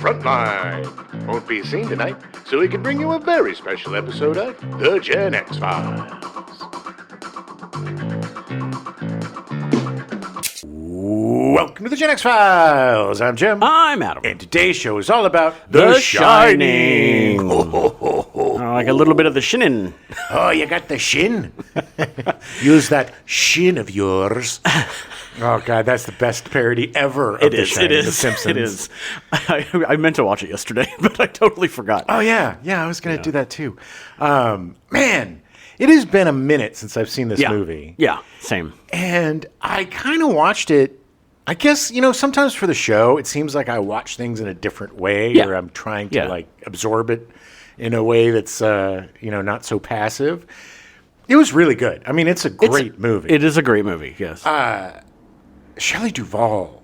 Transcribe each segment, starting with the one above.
Frontline won't be seen tonight, so we can bring you a very special episode of The Gen X Files. Welcome to The Gen X Files. I'm Jim. I'm Adam. And today's show is all about The Shining. Like a little bit of the shinin. Oh, you got the shin? Use that shin of yours. Oh, God, that's the best parody ever of The Shining, The Simpsons. It is. I meant to watch it yesterday, but I totally forgot. Oh, yeah. Yeah, I was going to do that, too. Man, it has been a minute since I've seen this movie. Yeah, same. And I kind of watched it. I guess, sometimes for the show, it seems like I watch things in a different way, or I'm trying to, absorb it in a way that's, not so passive. It was really good. I mean, it's a great movie. It is a great movie, yes. Shelley Duvall,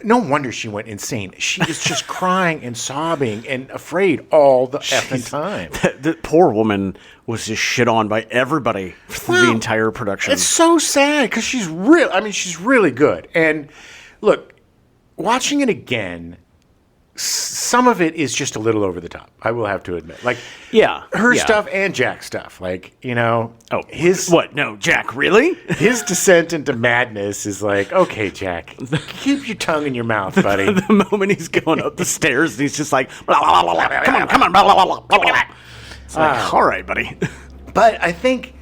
no wonder she went insane. She was just crying and sobbing and afraid all the effing time. The poor woman was just shit on by everybody through the entire production. It's so sad because she's really good. And look, watching it again, some of it is just a little over the top. I will have to admit, her stuff and Jack's stuff. No, Jack, really? His descent into madness is like, okay, Jack, keep your tongue in your mouth, buddy. The moment he's going up the stairs, he's just like, blah, blah, blah, blah, come on, blah, blah, blah, blah, blah. It's like, all right, buddy. But I think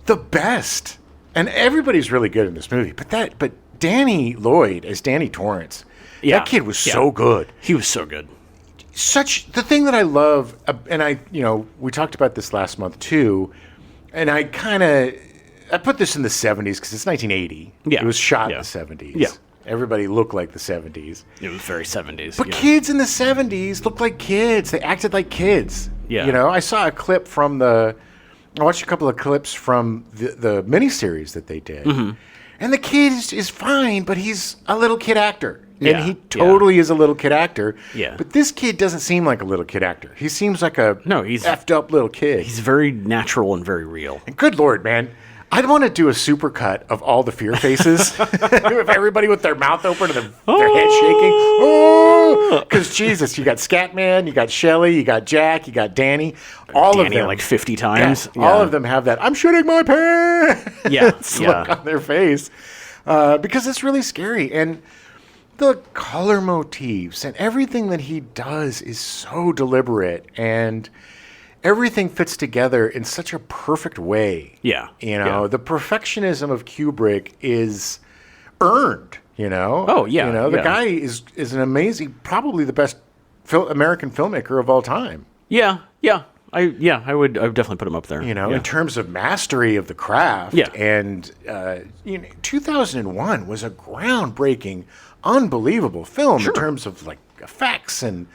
the best, and everybody's really good in this movie, but Danny Lloyd as Danny Torrance. That kid was so good. He was so good. The thing that I love, and we talked about this last month too, and I put this in the 70s because it's 1980. Yeah. It was shot in the 70s. Yeah. Everybody looked like the 70s. It was very 70s. But kids in the 70s looked like kids. They acted like kids. Yeah. I saw a clip I watched a couple of clips from the miniseries that they did. Mm-hmm. And the kid is fine, but he's a little kid actor. And he totally is a little kid actor. Yeah. But this kid doesn't seem like a little kid actor. He seems like he's effed up little kid. He's very natural and very real. And good Lord, man. I'd want to do a supercut of all the fear faces. With everybody with their mouth open and their head shaking. Because, Jesus, you got Scatman, you got Shelley, you got Jack, you got Danny. All of them. Like 50 times. Yeah, all of them have that, I'm shitting my pants look on their face. Because it's really scary. And the color motifs and everything that he does is so deliberate, and everything fits together in such a perfect way. Yeah. The perfectionism of Kubrick is earned, Oh, yeah. The guy is an amazing, probably the best American filmmaker of all time. Yeah. I would definitely put him up there. In terms of mastery of the craft. Yeah. And 2001 was a groundbreaking, unbelievable film in terms of effects and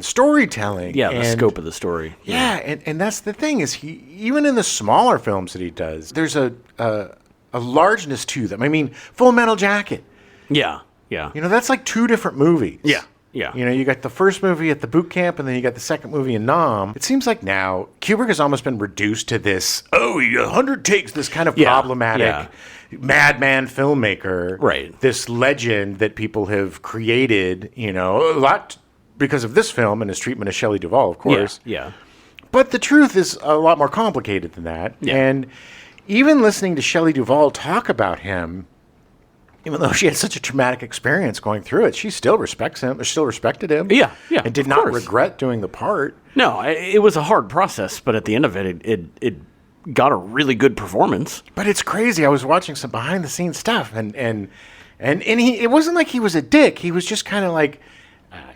storytelling. Yeah, the scope of the story. Yeah, and that's the thing is even in the smaller films that he does, there's a largeness to them. I mean, Full Metal Jacket. Yeah. That's like two different movies. Yeah. You got the first movie at the boot camp, and then you got the second movie in Nam. It seems like now Kubrick has almost been reduced to this, 100 takes, this kind of problematic madman filmmaker. Right. This legend that people have created, a lot because of this film and his treatment of Shelley Duvall, of course. Yeah. But the truth is a lot more complicated than that. Yeah. And even listening to Shelley Duvall talk about him, even though she had such a traumatic experience going through it, she still respected him. Yeah, and did not regret doing the part. No, it was a hard process, but at the end of it, it got a really good performance. But it's crazy. I was watching some behind the scenes stuff, and it wasn't like he was a dick. He was just kind of like,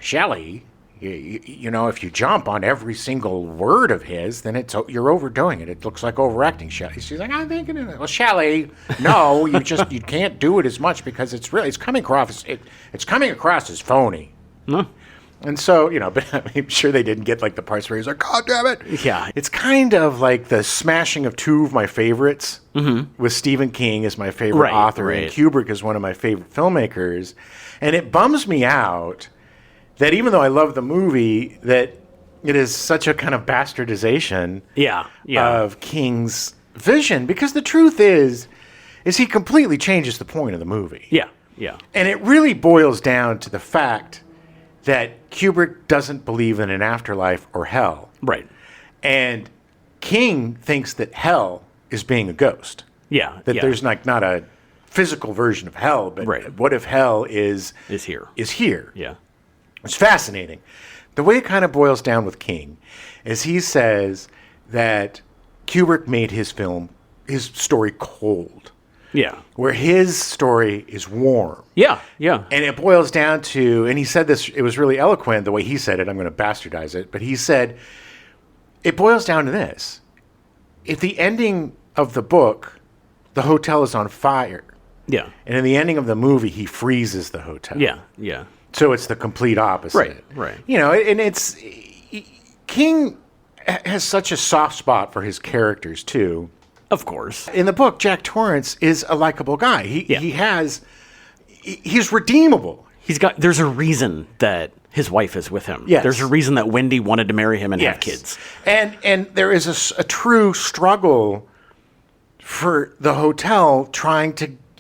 Shelley, if you jump on every single word of his, then you're overdoing it. It looks like overacting, Shelley. She's like, I'm thinking it. Well, Shelley, no, you can't do it as much because it's coming across as phony. No. And so, but I'm sure they didn't get the parts where he's like, God damn it. Yeah. It's kind of like the smashing of two of my favorites with Stephen King as my favorite author and Kubrick is one of my favorite filmmakers. And it bums me out that even though I love the movie, that it is such a kind of bastardization of King's vision. Because the truth is he completely changes the point of the movie. Yeah. And it really boils down to the fact that Kubrick doesn't believe in an afterlife or hell. Right. And King thinks that hell is being a ghost. Yeah. That there's like not a physical version of hell, but what if hell is here? Is here. Yeah. It's fascinating. The way it kind of boils down with King is he says that Kubrick made his story cold. Yeah. Where his story is warm. Yeah, yeah. And it boils down to, and he said this, it was really eloquent the way he said it. I'm going to bastardize it. But he said, it boils down to this. If the ending of the book, the hotel is on fire. Yeah. And in the ending of the movie, he freezes the hotel. Yeah, yeah. So it's the complete opposite. Right, right. You know, and it's, King has such a soft spot for his characters, too. Of course. In the book, Jack Torrance is a likable guy. He's redeemable. There's a reason that his wife is with him. Yes. There's a reason that Wendy wanted to marry him and have kids. And there is a true struggle for the hotel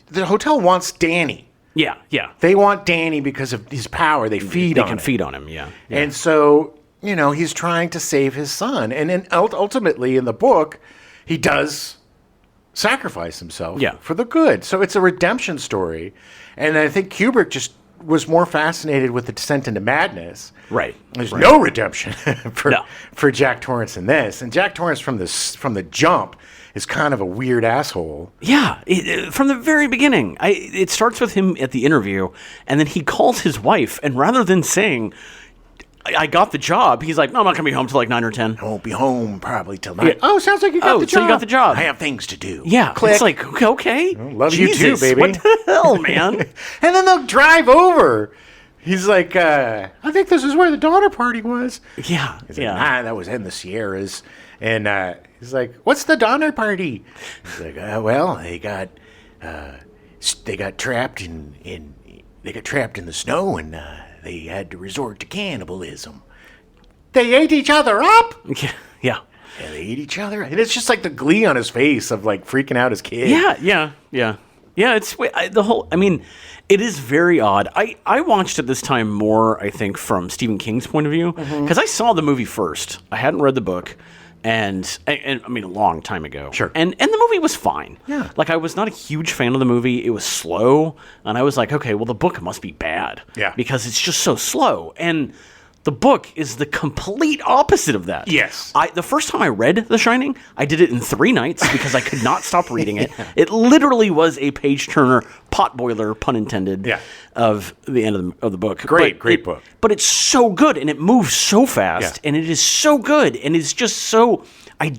the hotel wants Danny. Yeah, yeah. They want Danny because of his power. They can feed on him, yeah. And so, he's trying to save his son. And then ultimately in the book, he does sacrifice himself for the good. So it's a redemption story. And I think Kubrick just was more fascinated with the descent into madness. Right. There's no redemption for Jack Torrance in this. And Jack Torrance from the jump is kind of a weird asshole. Yeah, from the very beginning. It starts with him at the interview, and then he calls his wife, and rather than saying, I got the job, he's like, no, I'm not going to be home till like 9 or 10. I won't be home probably till 9. Yeah. Oh, sounds like you got the job. So you got the job. I have things to do. Yeah. Click. It's like, okay. Love Jesus, you too, baby. What the hell, man? And then they'll drive over. He's like, I think this is where the Donner Party was. Yeah. He's like, that was in the Sierras. And he's like, what's the Donner Party? He's like, well, they got trapped in the snow, and they had to resort to cannibalism. They ate each other up. Yeah. Yeah. Yeah, they ate each other. And it's just like the glee on his face of like freaking out his kid. Yeah. It's it is very odd. I watched it this time more, I think, from Stephen King's point of view, because I saw the movie first. I hadn't read the book. And a long time ago. Sure. And the movie was fine. Yeah. Like, I was not a huge fan of the movie. It was slow. And I was like, okay, well, the book must be bad. Yeah. Because it's just so slow. And the book is the complete opposite of that. Yes. The first time I read The Shining, I did it in 3 nights because I could not stop reading it. It literally was a page-turner, potboiler, pun intended, of the end of the book. Great book. But it's so good, and it moves so fast, and it is so good, and it's just so... I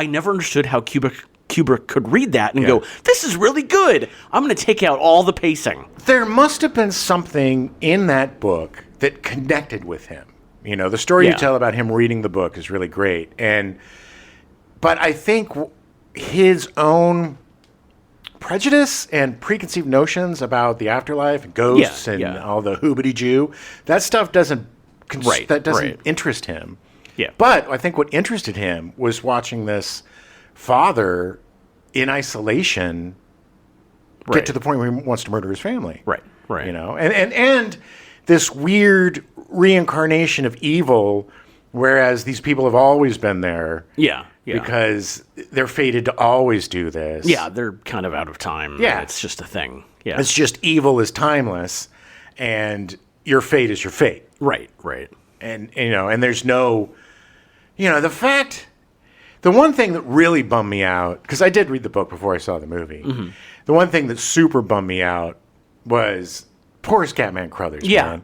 never understood how Kubrick could read that and go, this is really good. I'm going to take out all the pacing. There must have been something in that book that connected with him. The story you tell about him reading the book is really great. But I think his own prejudice and preconceived notions about the afterlife and ghosts and all the hoobity-joo, that stuff doesn't interest him. Yeah. But I think what interested him was watching this father in isolation get to the point where he wants to murder his family. Right. And this weird reincarnation of evil, whereas these people have always been there. Yeah. Because they're fated to always do this. Yeah, they're kind of out of time. Yeah. It's just a thing. Yeah. It's just evil is timeless, and your fate is your fate. Right. And, and there's no, the one thing that really bummed me out, because I did read the book before I saw the movie, the one thing that super bummed me out was poor Scatman Crothers. Yeah.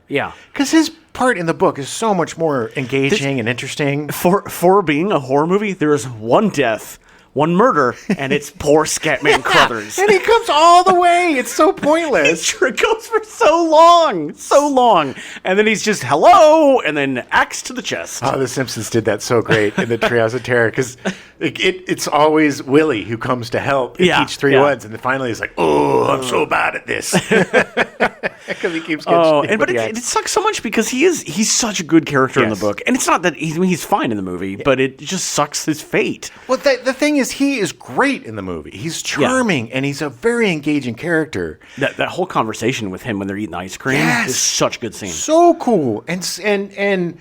Because his part in the book is so much more engaging and interesting. For being a horror movie, there is one death, one murder, and it's poor Scatman Crothers. And he comes all the way. It's so pointless. It goes for so long. And then he's just, hello, and then axe to the chest. Oh, The Simpsons did that so great in the Treehouse of Terror, because It's always Willie who comes to help and teach 3-1s, and then finally he's like, "Oh, I'm so bad at this," because he keeps getting. But it sucks so much because he's such a good character in the book, and it's not that he's fine in the movie, but it just sucks his fate. Well, the thing is, he is great in the movie. He's charming, and he's a very engaging character. That whole conversation with him when they're eating ice cream is such a good scene. So cool, and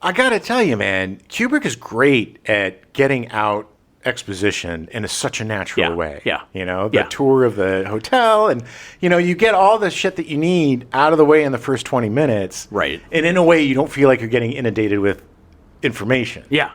I gotta tell you, man, Kubrick is great at getting out exposition in such a natural way. Yeah. You know, the tour of the hotel, and you get all the shit that you need out of the way in the first 20 minutes. Right. And in a way you don't feel like you're getting inundated with information. Yeah.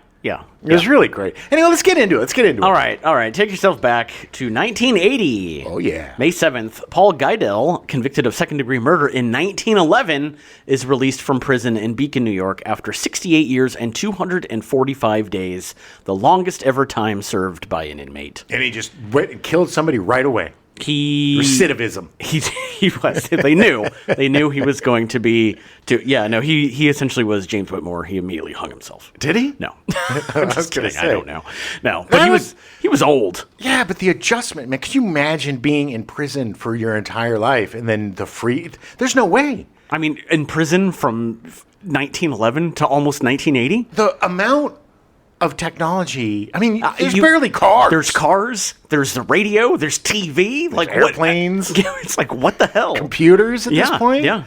It was really great. Anyway, let's get into it. All right. Take yourself back to 1980. Oh, yeah. May 7th, Paul Guidel, convicted of second-degree murder in 1911, is released from prison in Beacon, New York, after 68 years and 245 days, the longest ever time served by an inmate. And he just went and killed somebody right away. Recidivism. He was. They knew he was going to be. He essentially was James Whitmore. He immediately hung himself. Did he? No. I'm just kidding. I don't know. No, but he was old. Yeah, but the adjustment, man. Could you imagine being in prison for your entire life and then there's no way. I mean, in prison from 1911 to almost 1980. The amount of technology. I mean, there's barely cars. There's cars. There's the radio. There's TV. There's like airplanes. It's like, what the hell? Computers at this point. Yeah.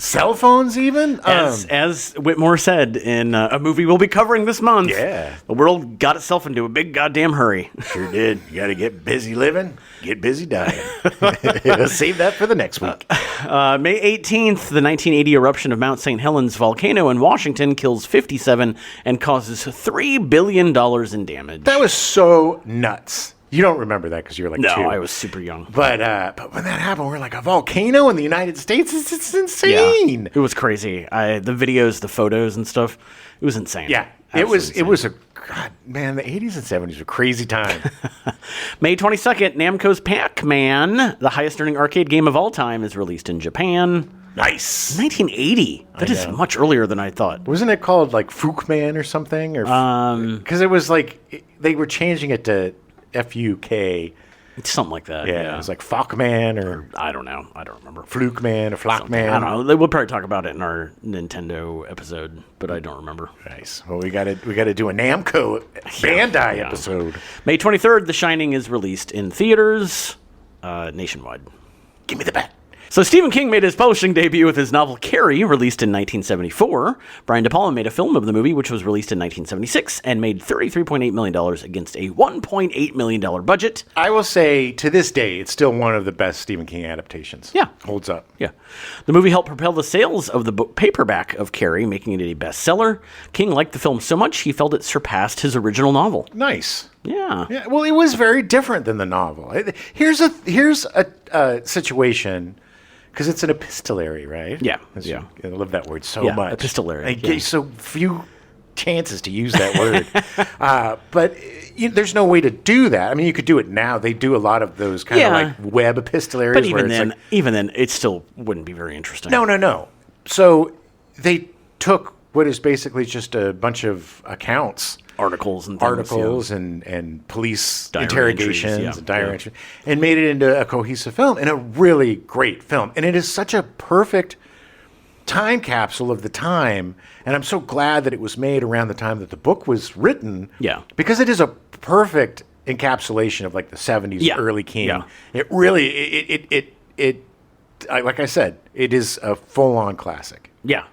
Cell phones, even. As Whitmore said in a movie we'll be covering this month. Yeah. The world got itself into a big goddamn hurry. Sure did. You got to get busy living, get busy dying. Save that for the next week. May 18th, the 1980 eruption of Mount St. Helens volcano in Washington kills 57 and causes $3 billion in damage. That was so nuts. You don't remember that because you're like 2. No, I was super young. But when that happened, we're like, a volcano in the United States? It's insane. Yeah, it was crazy. The videos, the photos and stuff, it was insane. Yeah, Absolutely it was the 80s and 70s were a crazy time. May 22nd, Namco's Pac-Man, the highest earning arcade game of all time, is released in Japan. Nice. 1980. That is much earlier than I thought. Wasn't it called like Fookman or something? Or because it was like they were changing it to FUK. Something like that. Yeah. It was like Fuckman or I don't know. I don't remember. Flukeman or Flockman. I don't know. We'll probably talk about it in our Nintendo episode, but I don't remember. Nice. Well, we got to do a Namco Bandai episode. May 23rd, The Shining is released in theaters nationwide. Give me the bat. So Stephen King made his publishing debut with his novel Carrie, released in 1974. Brian De Palma made a film of the movie, which was released in 1976, and made $33.8 million against a $1.8 million budget. I will say, to this day, it's still one of the best Stephen King adaptations. Yeah. Holds up. Yeah. The movie helped propel the sales of the book paperback of Carrie, making it a bestseller. King liked the film so much, he felt it surpassed his original novel. Nice. Yeah. Well, it was very different than the novel. Here's a situation... Because it's an epistolary, right? Yeah. I love that word so much. Epistolary. I get so few chances to use that word. But there's no way to do that. I mean, you could do it now. They do a lot of those kind of like web epistolaries. But even then, it still wouldn't be very interesting. No. So they took what is basically just a bunch of accounts. Articles and police diary interrogations entries, and diary entries, and made it into a cohesive film, and a really great film. And it is such a perfect time capsule of the time, and I'm so glad that it was made around the time that the book was written. Yeah. Because it is a perfect encapsulation of like the 70s early King. Yeah. It really like I said, it is a full-on classic. Yeah.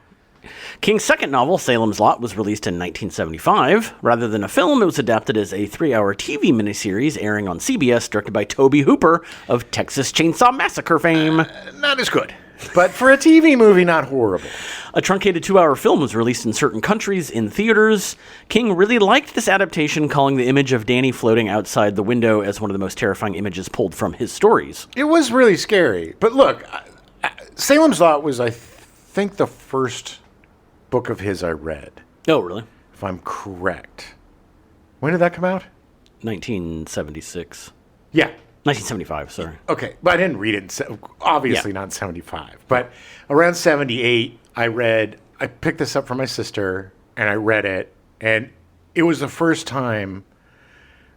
King's second novel, Salem's Lot, was released in 1975. Rather than a film, it was adapted as a 3-hour TV miniseries airing on CBS, directed by Tobe Hooper of Texas Chainsaw Massacre fame. Not as good, but for a TV movie, not horrible. A truncated 2-hour film was released in certain countries in theaters. King really liked this adaptation, calling the image of Danny floating outside the window as one of the most terrifying images pulled from his stories. It was really scary. But look, Salem's Lot was, I think, the first book of his I read. Oh, really? If I'm correct. When did that come out? 1976. Yeah. 1975, sorry. Okay, but I didn't read it, obviously not 75. But around 78, I picked this up from my sister, and I read it, and it was the first time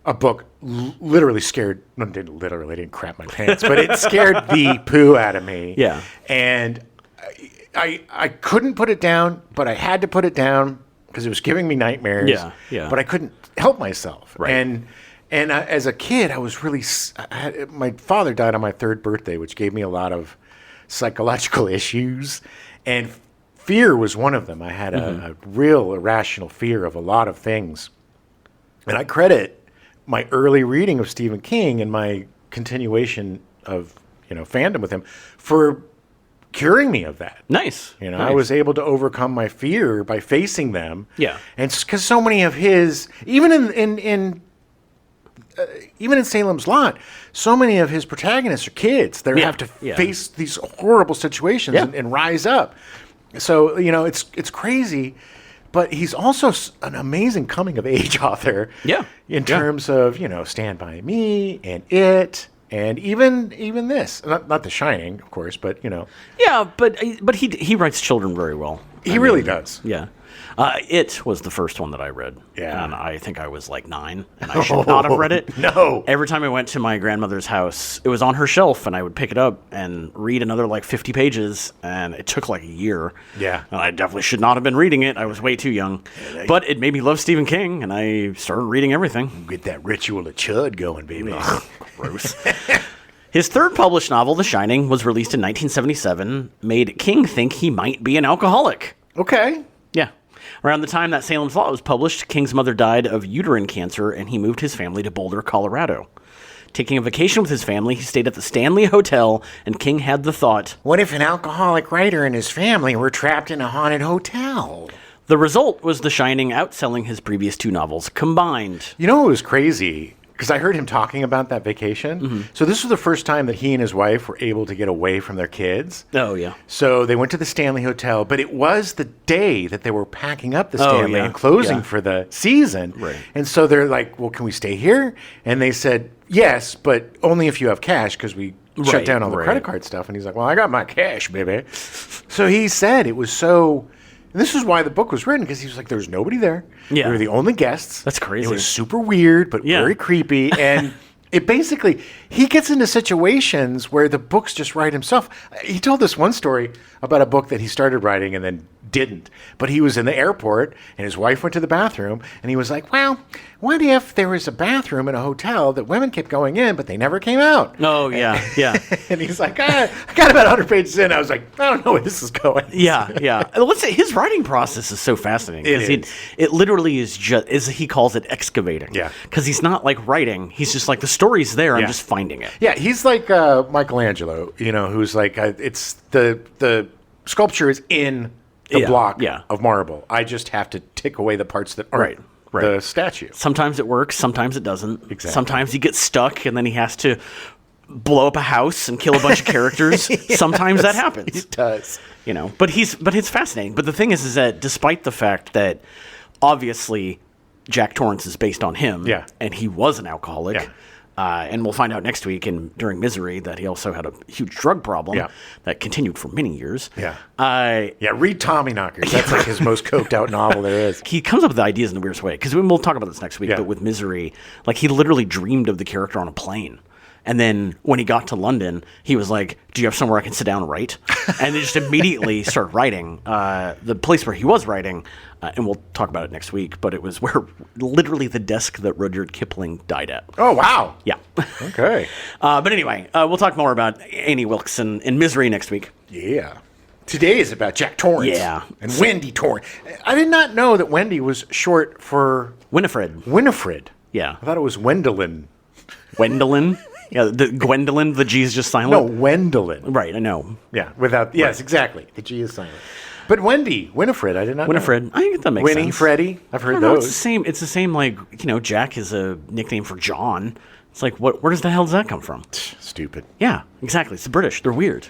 a book literally scared, no, didn't crap my pants, but it scared the poo out of me. Yeah. And I couldn't put it down, but I had to put it down because it was giving me nightmares. Yeah, yeah. But I couldn't help myself. Right. And as a kid, I was really, my father died on my 3rd birthday, which gave me a lot of psychological issues. And fear was one of them. I had a real irrational fear of a lot of things. And I credit my early reading of Stephen King and my continuation of, fandom with him for curing me of that. Nice. Nice. I was able to overcome my fear by facing them. Yeah. And because so many of his, even in Salem's Lot, so many of his protagonists are kids that have to face these horrible situations and rise up. So, it's crazy, but he's also an amazing coming-of-age author. Yeah. In terms of, Stand By Me and It, and even this. Not The Shining, of course, but, Yeah, but he writes children very well. He really does. Yeah. It was the first one that I read. Yeah. And I think I was like 9, and I should not have read it. No. Every time I went to my grandmother's house, it was on her shelf, and I would pick it up and read another 50 pages, and it took a year. Yeah. And I definitely should not have been reading it. I was way too young. But it made me love Stephen King, and I started reading everything. Get that ritual of chud going, baby. Gross. His 3rd published novel, The Shining, was released in 1977, made King think he might be an alcoholic. Okay. Yeah. Around the time that Salem's Lot was published, King's mother died of uterine cancer, and he moved his family to Boulder, Colorado. Taking a vacation with his family, he stayed at the Stanley Hotel, and King had the thought, what if an alcoholic writer and his family were trapped in a haunted hotel? The result was The Shining outselling his previous 2 novels combined. You know what was crazy? Because I heard him talking about that vacation. Mm-hmm. So this was the first time that he and his wife were able to get away from their kids. Oh, yeah. So they went to the Stanley Hotel, but it was the day that they were packing up the Stanley and closing for the season. Right. And so they're like, well, can we stay here? And they said, yes, but only if you have cash, because we shut down all the credit card stuff. And he's like, well, I got my cash, baby. So he said it was so... And this is why the book was written, because he was like, there was nobody there. Yeah. We were the only guests. That's crazy. It was super weird, but very creepy. And it basically, he gets into situations where the books just write himself. He told this one story about a book that he started writing and then didn't. But he was in the airport, and his wife went to the bathroom, and he was like, well, what if there was a bathroom in a hotel that women kept going in, but they never came out? Oh, yeah, yeah. And he's like, I got about 100 pages in. I was like, I don't know where this is going. Yeah, yeah. Let's say his writing process is so fascinating. It literally is just, as he calls it, excavating. Yeah. Because he's not writing. He's just the story's there. I'm just finding it. Yeah, he's like Michelangelo, who's like, it's the sculpture is in the block of marble. I just have to tick away the parts that aren't the statue. Sometimes it works, sometimes it doesn't. Exactly. Sometimes he gets stuck and then he has to blow up a house and kill a bunch of characters. Sometimes that happens. It does. But it's fascinating. But the thing is that despite the fact that obviously Jack Torrance is based on him, and he was an alcoholic, and we'll find out next week during Misery that he also had a huge drug problem that continued for many years. Read Tommyknockers. That's like his most coked out novel there is. He comes up with the ideas in the weirdest way. Because we'll talk about this next week, but with Misery, he literally dreamed of the character on a plane. And then when he got to London, he was like, do you have somewhere I can sit down and write? And they just immediately started writing. The place where he was writing, and we'll talk about it next week, but it was where literally the desk that Rudyard Kipling died at. Oh, wow. Yeah. Okay. But anyway, we'll talk more about Annie Wilkes in Misery next week. Yeah. Today is about Jack Torrance. Yeah. And Wendy Torrance. I did not know that Wendy was short for... Winifred. Yeah. I thought it was Wendelin. Wendelin? Yeah, the Gwendolyn, the G is just silent. No, Wendelin. Right, I know. Yeah, yes, exactly. The G is silent. But Winifred, I did not know. Winifred, I think that makes sense. Winnie, Freddie, I've heard those. It's the same, Jack is a nickname for John. It's like, where does the hell does that come from? Stupid. Yeah, exactly. It's the British. They're weird.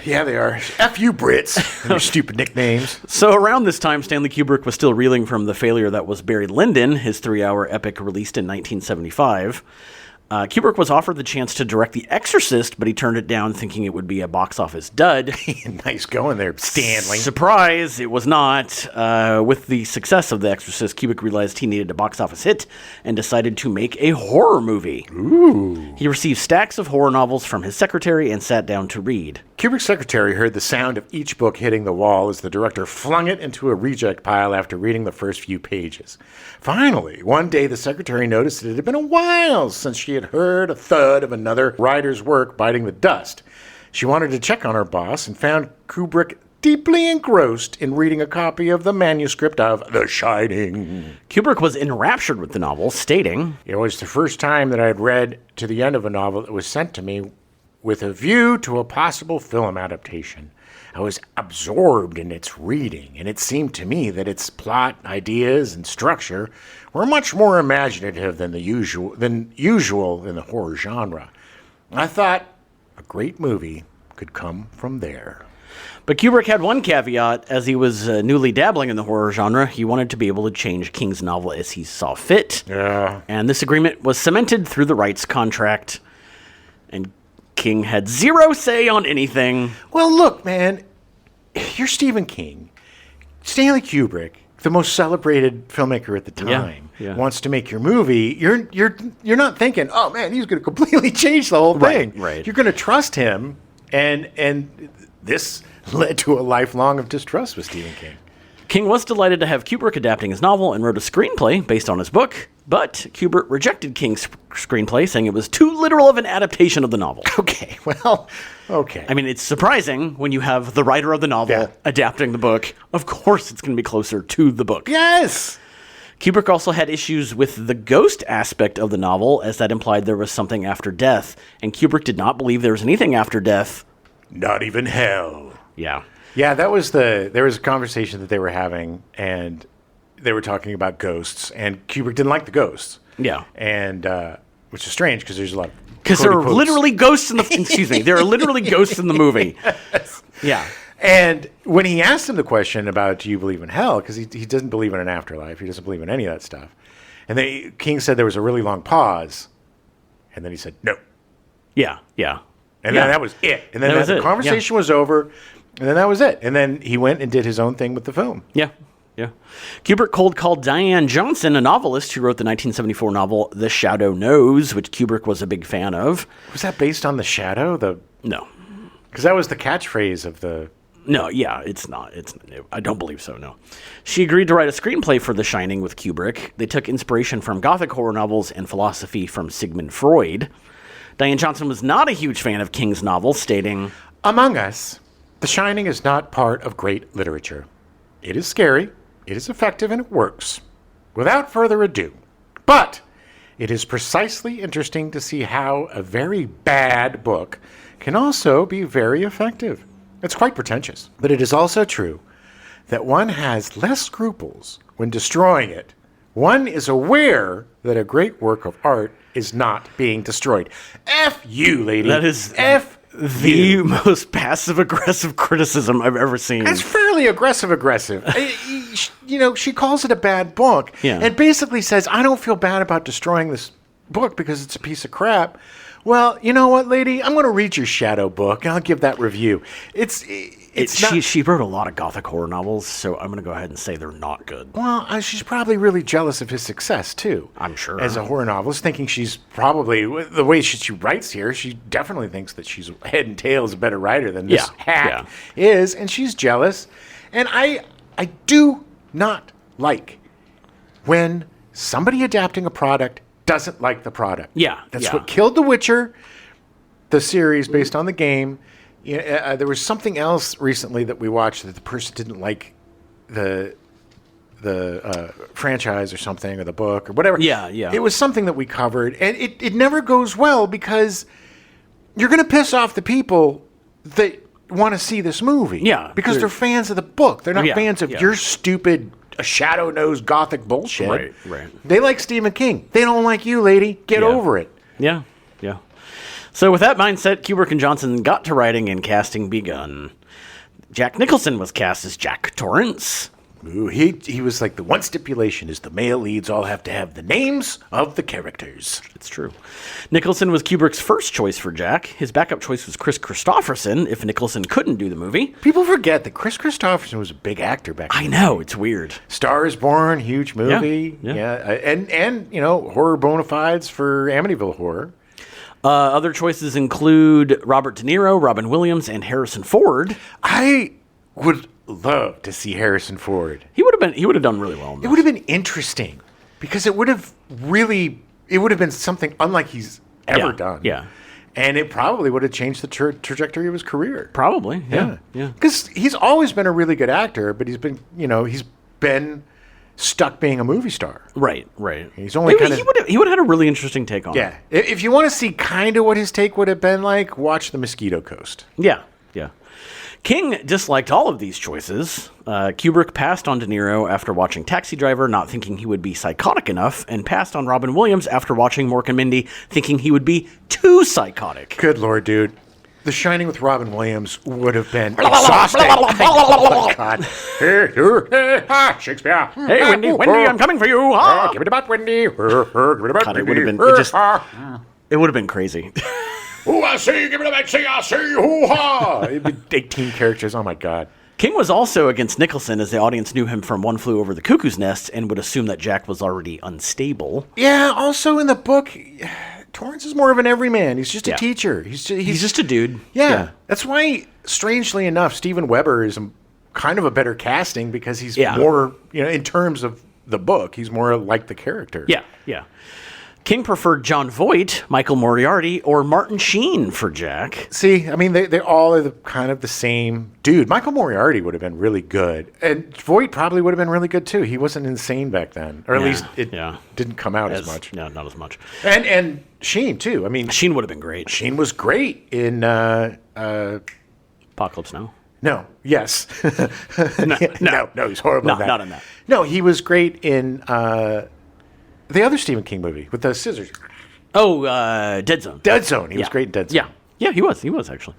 Yeah, they are. F you Brits and your stupid nicknames. So around this time, Stanley Kubrick was still reeling from the failure that was Barry Lyndon, his 3-hour epic released in 1975. Kubrick was offered the chance to direct The Exorcist, but he turned it down, thinking it would be a box office dud. Nice going there, Stanley. Surprise, it was not. With the success of The Exorcist, Kubrick realized he needed a box office hit and decided to make a horror movie. Ooh. He received stacks of horror novels from his secretary and sat down to read. Kubrick's secretary heard the sound of each book hitting the wall as the director flung it into a reject pile after reading the first few pages. Finally, one day the secretary noticed that it had been a while since she had heard a thud of another writer's work biting the dust. She wanted to check on her boss and found Kubrick deeply engrossed in reading a copy of the manuscript of The Shining. Kubrick was enraptured with the novel, stating, "It was the first time that I had read to the end of a novel that was sent to me with a view to a possible film adaptation. I was absorbed in its reading, and it seemed to me that its plot, ideas, and structure were much more imaginative than usual in the horror genre. I thought a great movie could come from there." But Kubrick had one caveat. As he was newly dabbling in the horror genre, he wanted to be able to change King's novel as he saw fit. Yeah. And this agreement was cemented through the rights contract. And King had zero say on anything. Well, look, man, you're Stephen King. Stanley Kubrick, the most celebrated filmmaker at the time, wants to make your movie. You're not thinking, oh man, he's going to completely change the whole thing. Right. You're going to trust him, and this led to a lifelong of distrust with Stephen King. King was delighted to have Kubrick adapting his novel and wrote a screenplay based on his book, but Kubrick rejected King's screenplay, saying it was too literal of an adaptation of the novel. Okay, well, okay. I mean, it's surprising when you have the writer of the novel adapting the book. Of course it's going to be closer to the book. Yes! Kubrick also had issues with the ghost aspect of the novel, as that implied there was something after death, and Kubrick did not believe there was anything after death. Not even hell. Yeah. Yeah, there was a conversation that they were having, and they were talking about ghosts, and Kubrick didn't like the ghosts. Yeah. And, which is strange, because there's a lot of... Because there are literally ghosts in the... excuse me. There are literally ghosts in the movie. Yes. Yeah. And when he asked him the question about, do you believe in hell? Because he doesn't believe in an afterlife. He doesn't believe in any of that stuff. And King said there was a really long pause, and then he said, no. Yeah, yeah. And then that was it. And then the conversation was over, and then that was it. And then he went and did his own thing with the film. Yeah, yeah. Kubrick cold called Diane Johnson, a novelist who wrote the 1974 novel The Shadow Knows, which Kubrick was a big fan of. Was that based on The Shadow? No. Because that was the catchphrase of the... No, yeah, it's not. I don't believe so, no. She agreed to write a screenplay for The Shining with Kubrick. They took inspiration from Gothic horror novels and philosophy from Sigmund Freud. Diane Johnson was not a huge fan of King's novel, stating, "Among us, The Shining is not part of great literature. It is scary, it is effective, and it works. Without further ado. But it is precisely interesting to see how a very bad book can also be very effective. It's quite pretentious, but it is also true that one has less scruples when destroying it. One is aware that a great work of art is not being destroyed." F you, lady. That is F the most passive-aggressive criticism I've ever seen. That's fairly aggressive. She calls it a bad book and basically says, I don't feel bad about destroying this book because it's a piece of crap. Well, you know what, lady? I'm going to read your Shadow book, and I'll give that review. She wrote a lot of Gothic horror novels, so I'm going to go ahead and say they're not good. Well, she's probably really jealous of his success, too. I'm sure. As a horror novelist, thinking she's probably, the way she writes here, she definitely thinks that she's head and tails a better writer than this hack is, and she's jealous. And I do not like when somebody adapting a product doesn't like the product. Yeah. That's what killed The Witcher, the series based on the game. There was something else recently that we watched that the person didn't like the franchise or something, or the book or whatever. Yeah, yeah. It was something that we covered, and it never goes well because you're going to piss off the people that want to see this movie. Yeah. Because they're fans of the book. They're not fans of your stupid Shadow-nosed Gothic bullshit. Right. They like Stephen King. They don't like you, lady. Get over it. Yeah. So with that mindset, Kubrick and Johnson got to writing and casting begun. Jack Nicholson was cast as Jack Torrance. He was like, the one stipulation is the male leads all have to have the names of the characters. It's true. Nicholson was Kubrick's first choice for Jack. His backup choice was Chris Christopherson if Nicholson couldn't do the movie. People forget that Chris Christopherson was a big actor back then. I know, it's weird. Star is Born, huge movie. Yeah. And horror bona fides for Amityville Horror. Other choices include Robert De Niro, Robin Williams, and Harrison Ford. I would love to see Harrison Ford. He would have done really well in this. It would have been interesting because it would have been something unlike he's ever done. Yeah. And it probably would have changed the trajectory of his career. Probably. Yeah. Because he's always been a really good actor, but he's been stuck being a movie star. Right. He's only he would have had a really interesting take on it. Yeah. If you want to see kind of what his take would have been like, watch The Mosquito Coast. Yeah. King disliked all of these choices. Kubrick passed on De Niro after watching Taxi Driver, not thinking he would be psychotic enough, and passed on Robin Williams after watching Mork and Mindy, thinking he would be too psychotic. Good Lord, dude. The Shining with Robin Williams would have been exhausting. Oh, God. Shakespeare. Hey, Wendy, I'm coming for you. Give me the butt, Wendy. God, it would have been crazy. Ooh, I see, give me the back, see, I see, hoo-ha! It'd be 18 characters, oh my God. King was also against Nicholson, as the audience knew him from One Flew Over the Cuckoo's Nest and would assume that Jack was already unstable. Yeah, also in the book, Torrance is more of an everyman. He's just a teacher. He's just a dude. Yeah. That's why, strangely enough, Steven Weber is kind of a better casting because he's more, in terms of the book, he's more like the character. Yeah. King preferred John Voight, Michael Moriarty, or Martin Sheen for Jack. See, I mean, they all are kind of the same dude. Michael Moriarty would have been really good. And Voight probably would have been really good, too. He wasn't insane back then. Or at least it didn't come out as much. No, not as much. And Sheen, too. I mean, Sheen would have been great. Sheen was great in... Apocalypse Now? No. Yes. No, he's horrible in that. Not in that. No, he was great in... the other Stephen King movie with the scissors. Oh, Dead Zone. Dead Zone. He was great in Dead Zone. Yeah, he was actually.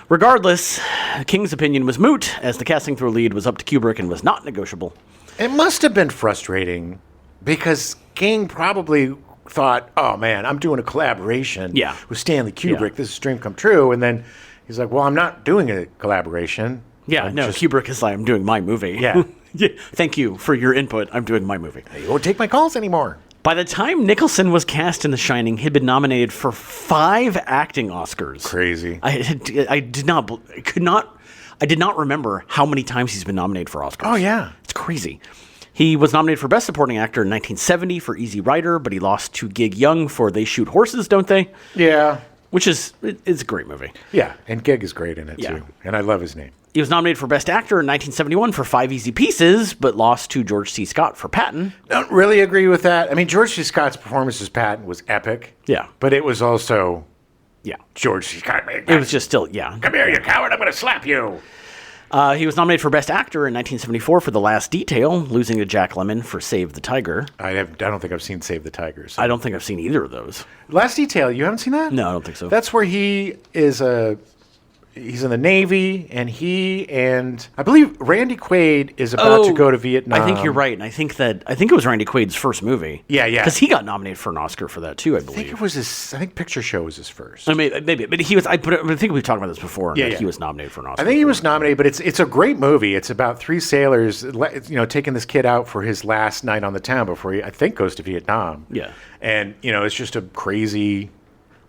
Regardless, King's opinion was moot, as the casting for a lead was up to Kubrick and was not negotiable. It must have been frustrating because King probably thought, oh man, I'm doing a collaboration with Stanley Kubrick. Yeah. This is a dream come true. And then he's like, well, I'm not doing a collaboration. Kubrick is like, I'm doing my movie. Yeah. Thank you for your input. I'm doing my movie. You won't take my calls anymore. By the time Nicholson was cast in The Shining, he'd been nominated for 5 acting Oscars. Crazy. I did not remember how many times he's been nominated for Oscars. Oh, yeah. It's crazy. He was nominated for Best Supporting Actor in 1970 for Easy Rider, but he lost to Gig Young for They Shoot Horses, Don't They? Yeah. Which is it's a great movie. Yeah, and Gig is great in it, too. And I love his name. He was nominated for Best Actor in 1971 for 5 Easy Pieces, but lost to George C. Scott for Patton. Don't really agree with that. I mean, George C. Scott's performance as Patton was epic. Yeah. But it was also... George C. Scott. It was just still, Come here, you coward, I'm going to slap you. He was nominated for Best Actor in 1974 for The Last Detail, losing to Jack Lemmon for Save the Tiger. I don't think I've seen Save the Tiger. So. I don't think I've seen either of those. Last Detail, you haven't seen that? No, I don't think so. That's where he is he's in the Navy, and I believe Randy Quaid is about to go to Vietnam. I think you're right, and I think it was Randy Quaid's first movie. Yeah. Because he got nominated for an Oscar for that too, I believe. I think it was I think Picture Show was his first. I mean, maybe, but he was. I think we've talked about this before. Yeah, He was nominated for an Oscar. I think he was nominated, but it's a great movie. It's about 3 sailors, taking this kid out for his last night on the town before he, I think, goes to Vietnam. Yeah, and it's just a crazy.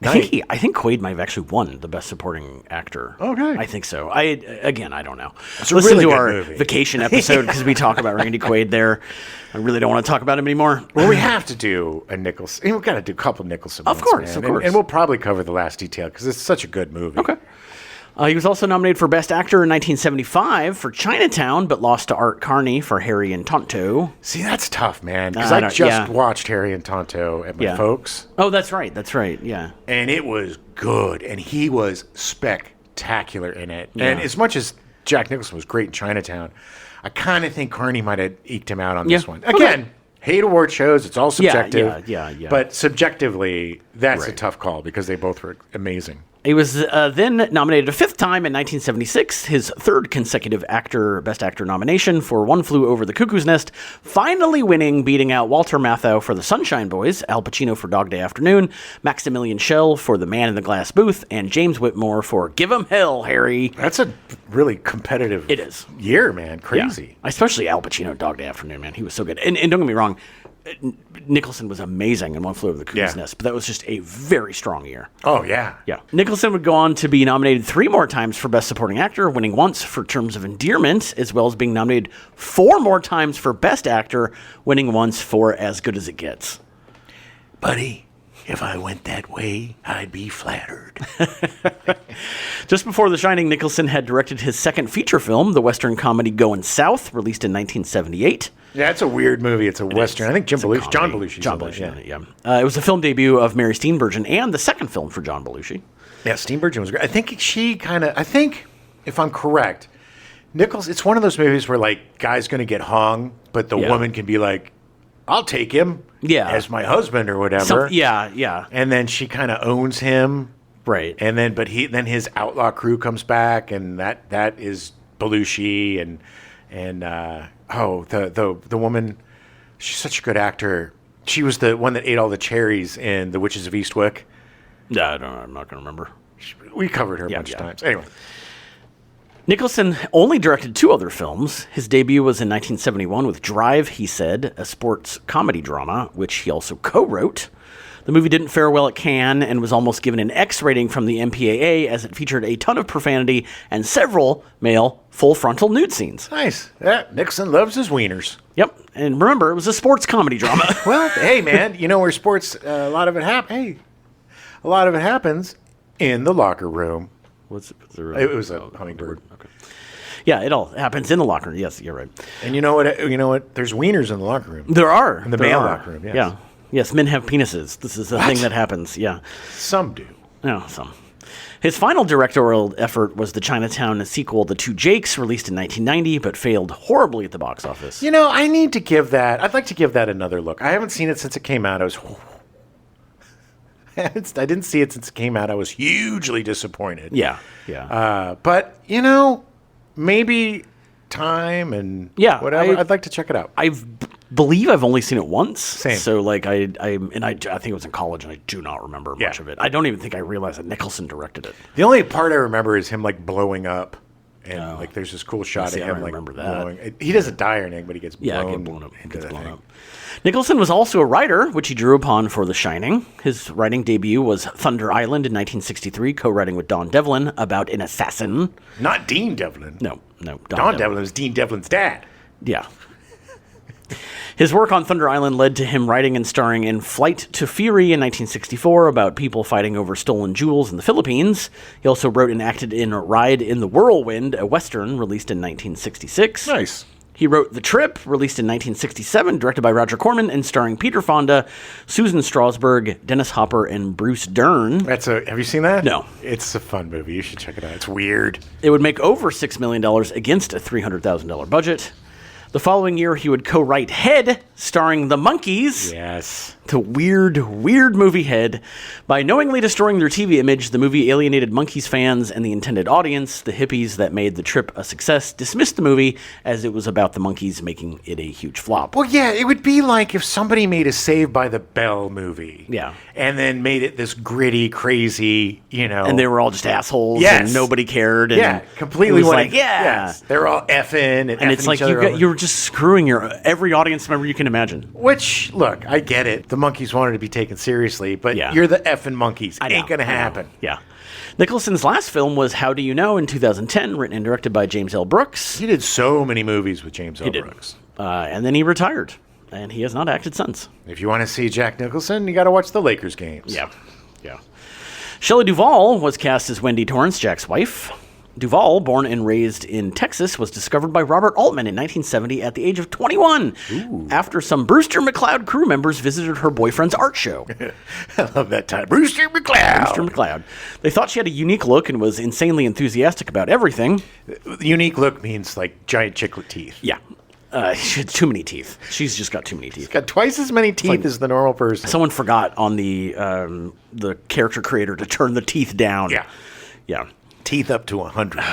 I think Quaid might have actually won the Best Supporting Actor. Okay. I think so. I don't know. It's a Listen really to good our movie. vacation episode because we talk about Randy Quaid there. I really don't want to talk about him anymore. Well, we have to do a Nicholson. We've got to do a couple Nicholson ones, Of course. And we'll probably cover The Last Detail because it's such a good movie. Okay. He was also nominated for Best Actor in 1975 for Chinatown, but lost to Art Carney for Harry and Tonto. See, that's tough, man. Because I just watched Harry and Tonto at my folks. Oh, that's right. Yeah. And it was good. And he was spectacular in it. Yeah. And as much as Jack Nicholson was great in Chinatown, I kind of think Carney might have eked him out on this one. Again, hate award shows. It's all subjective. Yeah. But subjectively, that's a tough call because they both were amazing. He was then nominated a fifth time in 1976, his third consecutive Best Actor nomination for One Flew Over the Cuckoo's Nest, finally winning, beating out Walter Matthau for The Sunshine Boys, Al Pacino for Dog Day Afternoon, Maximilian Schell for The Man in the Glass Booth, and James Whitmore for Give 'Em Hell, Harry. That's a really competitive year, man. Crazy. Yeah. Especially Al Pacino, Dog Day Afternoon, man. He was so good. And don't get me wrong, Nicholson was amazing in One Flew Over the Cuckoo's Nest, but that was just a very strong year. Oh, yeah. Yeah. Nicholson would go on to be nominated 3 more times for Best Supporting Actor, winning once for Terms of Endearment, as well as being nominated 4 more times for Best Actor, winning once for As Good as It Gets. Buddy, if I went that way, I'd be flattered. Just before The Shining, Nicholson had directed his second feature film, the Western comedy Goin' South, released in 1978. Yeah, it's a weird movie. It's a Western. I think John Belushi's John in it, Belushi, yeah. It was the film debut of Mary Steenburgen and the second film for John Belushi. Yeah, Steenburgen was great. I think if I'm correct, it's one of those movies where, like, guy's going to get hung, but the woman can be like, I'll take him as my husband or whatever. Yeah. And then she kind of owns him. Right. And then, then his outlaw crew comes back, and that is Belushi, and the woman, she's such a good actor. She was the one that ate all the cherries in The Witches of Eastwick. Yeah, I'm not going to remember. We covered her a bunch of times. Anyway. Nicholson only directed 2 other films. His debut was in 1971 with Drive, He Said, a sports comedy drama, which he also co-wrote. The movie didn't fare well at Cannes and was almost given an X rating from the MPAA as it featured a ton of profanity and several male full-frontal nude scenes. Nice. Yeah, Nixon loves his wieners. Yep. And remember, it was a sports comedy drama. Well, hey, man, you know where sports, a lot of it happens in the locker room. What's the It was a hummingbird. Okay. Yeah, it all happens in the locker room. Yes, you're right. And you know what? There's wieners in the locker room. There are. In the male locker room, yes. Yeah. Yes, men have penises. This is a thing that happens, yeah. Some do. No, some. His final directorial effort was the Chinatown sequel, The Two Jakes, released in 1990, but failed horribly at the box office. I'd like to give that another look. I haven't seen it since it came out. I didn't see it since it came out. I was hugely disappointed. Yeah. But, maybe time and whatever. I'd like to check it out. I believe I've only seen it once. Same. So I think it was in college, and I do not remember much of it. I don't even think I realized that Nicholson directed it. The only part I remember is him blowing up, and there's this cool shot of him remember that. blowing. He doesn't die or anything, but he gets blown up. into the thing. Nicholson was also a writer, which he drew upon for The Shining. His writing debut was Thunder Island in 1963, co-writing with Don Devlin about an assassin. Not Dean Devlin. No. Don Devlin was Dean Devlin's dad. Yeah. His work on Thunder Island led to him writing and starring in Flight to Fury in 1964 about people fighting over stolen jewels in the Philippines. He also wrote and acted in Ride in the Whirlwind, a Western released in 1966. Nice. He wrote The Trip, released in 1967, directed by Roger Corman, and starring Peter Fonda, Susan Strasberg, Dennis Hopper, and Bruce Dern. Have you seen that? No. It's a fun movie. You should check it out. It's weird. It would make over $6 million against a $300,000 budget. The following year, he would co-write Head, starring the Monkees. Yes. The weird movie Head. By knowingly destroying their TV image, the movie alienated Monkees fans and the intended audience. The hippies that made The Trip a success dismissed the movie as it was about the Monkees, making it a huge flop. Well, yeah, it would be like if somebody made a Saved by the Bell movie. Yeah. And then made it this gritty, crazy, And they were all just assholes and nobody cared. And completely. It was yes. They're all effing and it's like you're just screwing every audience member you can imagine. Which, look, I get it. The Monkees wanted to be taken seriously, but you're the effing Monkees. Ain't gonna happen. Yeah. Nicholson's last film was How Do You Know in 2010, written and directed by James L. Brooks. He did so many movies with James L. Brooks. And then he retired, and he has not acted since. If you want to see Jack Nicholson, you got to watch the Lakers games. Yeah. Shelley Duvall was cast as Wendy Torrance, Jack's wife. Duvall, born and raised in Texas, was discovered by Robert Altman in 1970 at the age of 21 after some Brewster McCloud crew members visited her boyfriend's art show. I love that time. Brewster McCloud. They thought she had a unique look and was insanely enthusiastic about everything. Unique look means like giant chiclet teeth. Yeah. She had too many teeth. She's just got too many teeth. Got twice as many teeth as the normal person. Someone forgot on the character creator to turn the teeth down. Yeah. Teeth up to 100.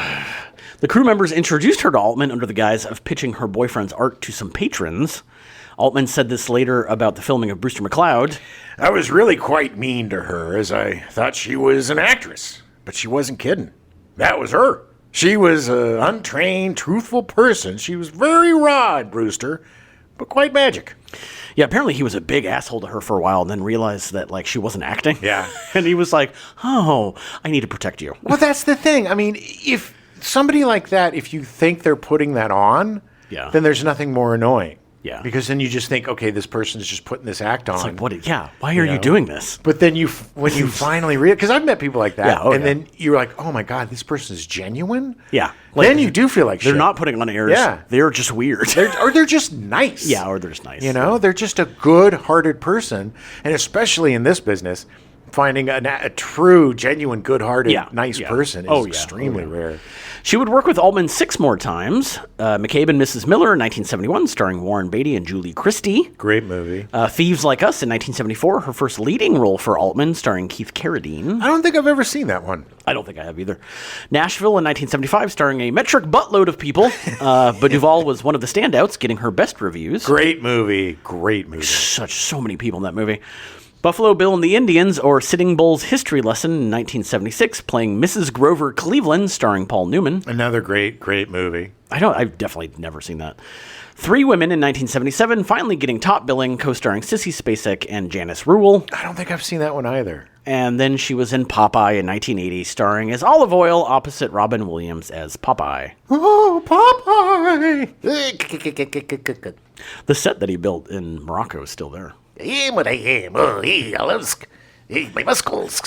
The crew members introduced her to Altman under the guise of pitching her boyfriend's art to some patrons. Altman said this later about the filming of Brewster McCloud. I was really quite mean to her, as I thought she was an actress. But she wasn't kidding. That was her. She was an untrained, truthful person. She was very raw, Brewster, but quite magic. Yeah, apparently he was a big asshole to her for a while and then realized that, like, she wasn't acting. Yeah. And he was like, oh, I need to protect you. Well, that's the thing. I mean, if somebody like that, if you think they're putting that on, then there's nothing more annoying. Yeah. Because then you just think, okay, this person's just putting this act on. It's like, why are you doing this? But then when you finally realize, because I've met people like that, then you're like, oh my God, this person is genuine? Yeah. Then you do feel like they're shit. not putting on airs. Yeah. They're just weird. Or they're just nice. Yeah, or they're just nice. They're just a good-hearted person. And especially in this business, finding a true, genuine, good-hearted, nice person is extremely rare. She would work with Altman 6 more times. McCabe and Mrs. Miller in 1971, starring Warren Beatty and Julie Christie. Great movie. Thieves Like Us in 1974, her first leading role for Altman, starring Keith Carradine. I don't think I've ever seen that one. I don't think I have either. Nashville in 1975, starring a metric buttload of people. But Duvall was one of the standouts, getting her best reviews. Great movie. So many people in that movie. Buffalo Bill and the Indians, or Sitting Bull's History Lesson in 1976, playing Mrs. Grover Cleveland, starring Paul Newman. Another great movie. I've definitely never seen that. Three Women in 1977, finally getting top billing, co-starring Sissy Spacek and Janice Rule. I don't think I've seen that one either. And then she was in Popeye in 1980, starring as Olive Oyl opposite Robin Williams as Popeye. Oh, Popeye! The set that he built in Morocco is still there. I am what I am. Oh, hey, I love my muscles.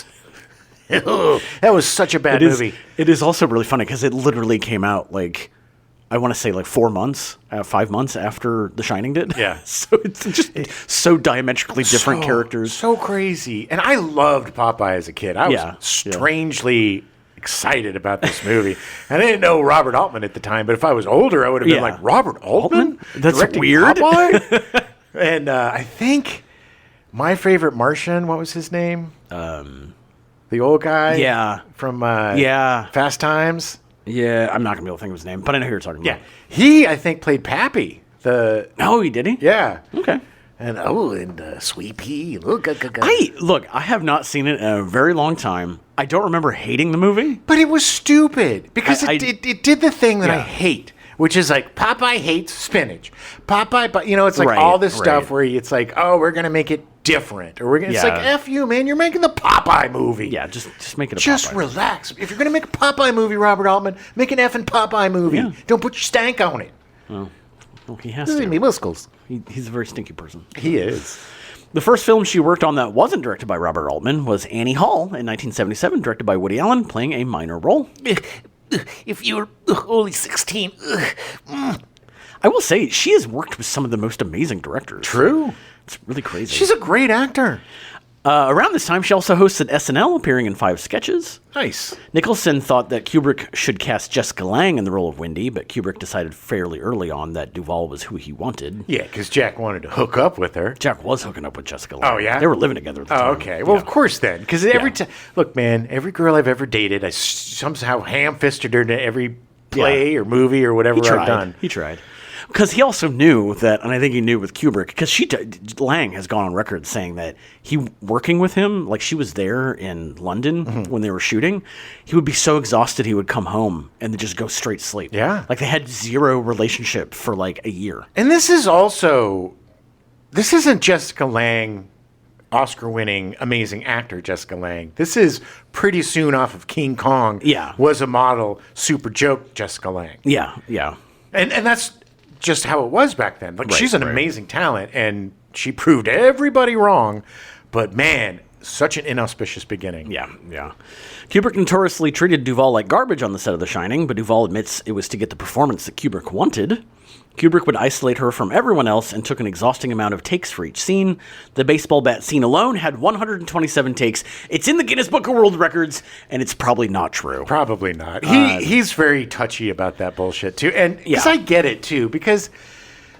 That was such a bad movie. It is also really funny because it literally came out I want to say 5 months after The Shining did. Yeah. So it's just so diametrically different characters. So crazy. And I loved Popeye as a kid. I was strangely excited about this movie. And I didn't know Robert Altman at the time, but if I was older, I would have been like, Robert Altman? That's directing weird. Popeye? And I think my favorite Martian, what was his name? The old guy? Yeah. From Fast Times? Yeah, I'm not going to be able to think of his name, but I know who you're talking about. He, I think, played Pappy. Oh, he did he? Yeah. Okay. And Sweet Pea. Look, I have not seen it in a very long time. I don't remember hating the movie. But it was stupid because it did the thing that I hate. Which is like, Popeye hates spinach. Popeye, but it's like all this stuff where it's like, oh, we're going to make it different. Or it's like, F you, man, you're making the Popeye movie. Yeah, just make it a Just Popeye. relax. If you're going to make a Popeye movie, Robert Altman, make an effing Popeye movie. Yeah. Don't put your stank on it. Well, he has to. Me whiskles. He's a very stinky person. He is. The first film she worked on that wasn't directed by Robert Altman was Annie Hall in 1977, directed by Woody Allen, playing a minor role. If you're only 16. I will say, she has worked with some of the most amazing directors. True. It's really crazy. She's a great actor. Around this time, she also hosted SNL, appearing in 5 sketches. Nice. Nicholson thought that Kubrick should cast Jessica Lange in the role of Wendy, but Kubrick decided fairly early on that Duvall was who he wanted. Yeah, because Jack wanted to hook up with her. Jack was hooking up with Jessica Lange. Oh, yeah? They were living together at the time. Oh, okay. Well, of course then. Because every time... Look, man, every girl I've ever dated, I somehow ham-fisted her to every play or movie or whatever I've done. He tried. Because he also knew that, and I think he knew with Kubrick, because Lange has gone on record saying that working with him, like she was there in London when they were shooting, he would be so exhausted he would come home and then just go straight to sleep. Yeah. Like they had zero relationship for like a year. And this isn't Jessica Lange, Oscar-winning, amazing actor Jessica Lange. This is pretty soon off of King Kong. Yeah. Was a model, super joke Jessica Lange. Yeah, yeah. And that's just how it was back then. Like she's an amazing talent, and she proved everybody wrong. But man, such an inauspicious beginning. Yeah, yeah. Kubrick notoriously treated Duvall like garbage on the set of The Shining, but Duvall admits it was to get the performance that Kubrick wanted. Kubrick would isolate her from everyone else and took an exhausting amount of takes for each scene. The baseball bat scene alone had 127 takes. It's in the Guinness Book of World Records, and it's probably not true. Probably not. He's very touchy about that bullshit, too. And because I get it, too, because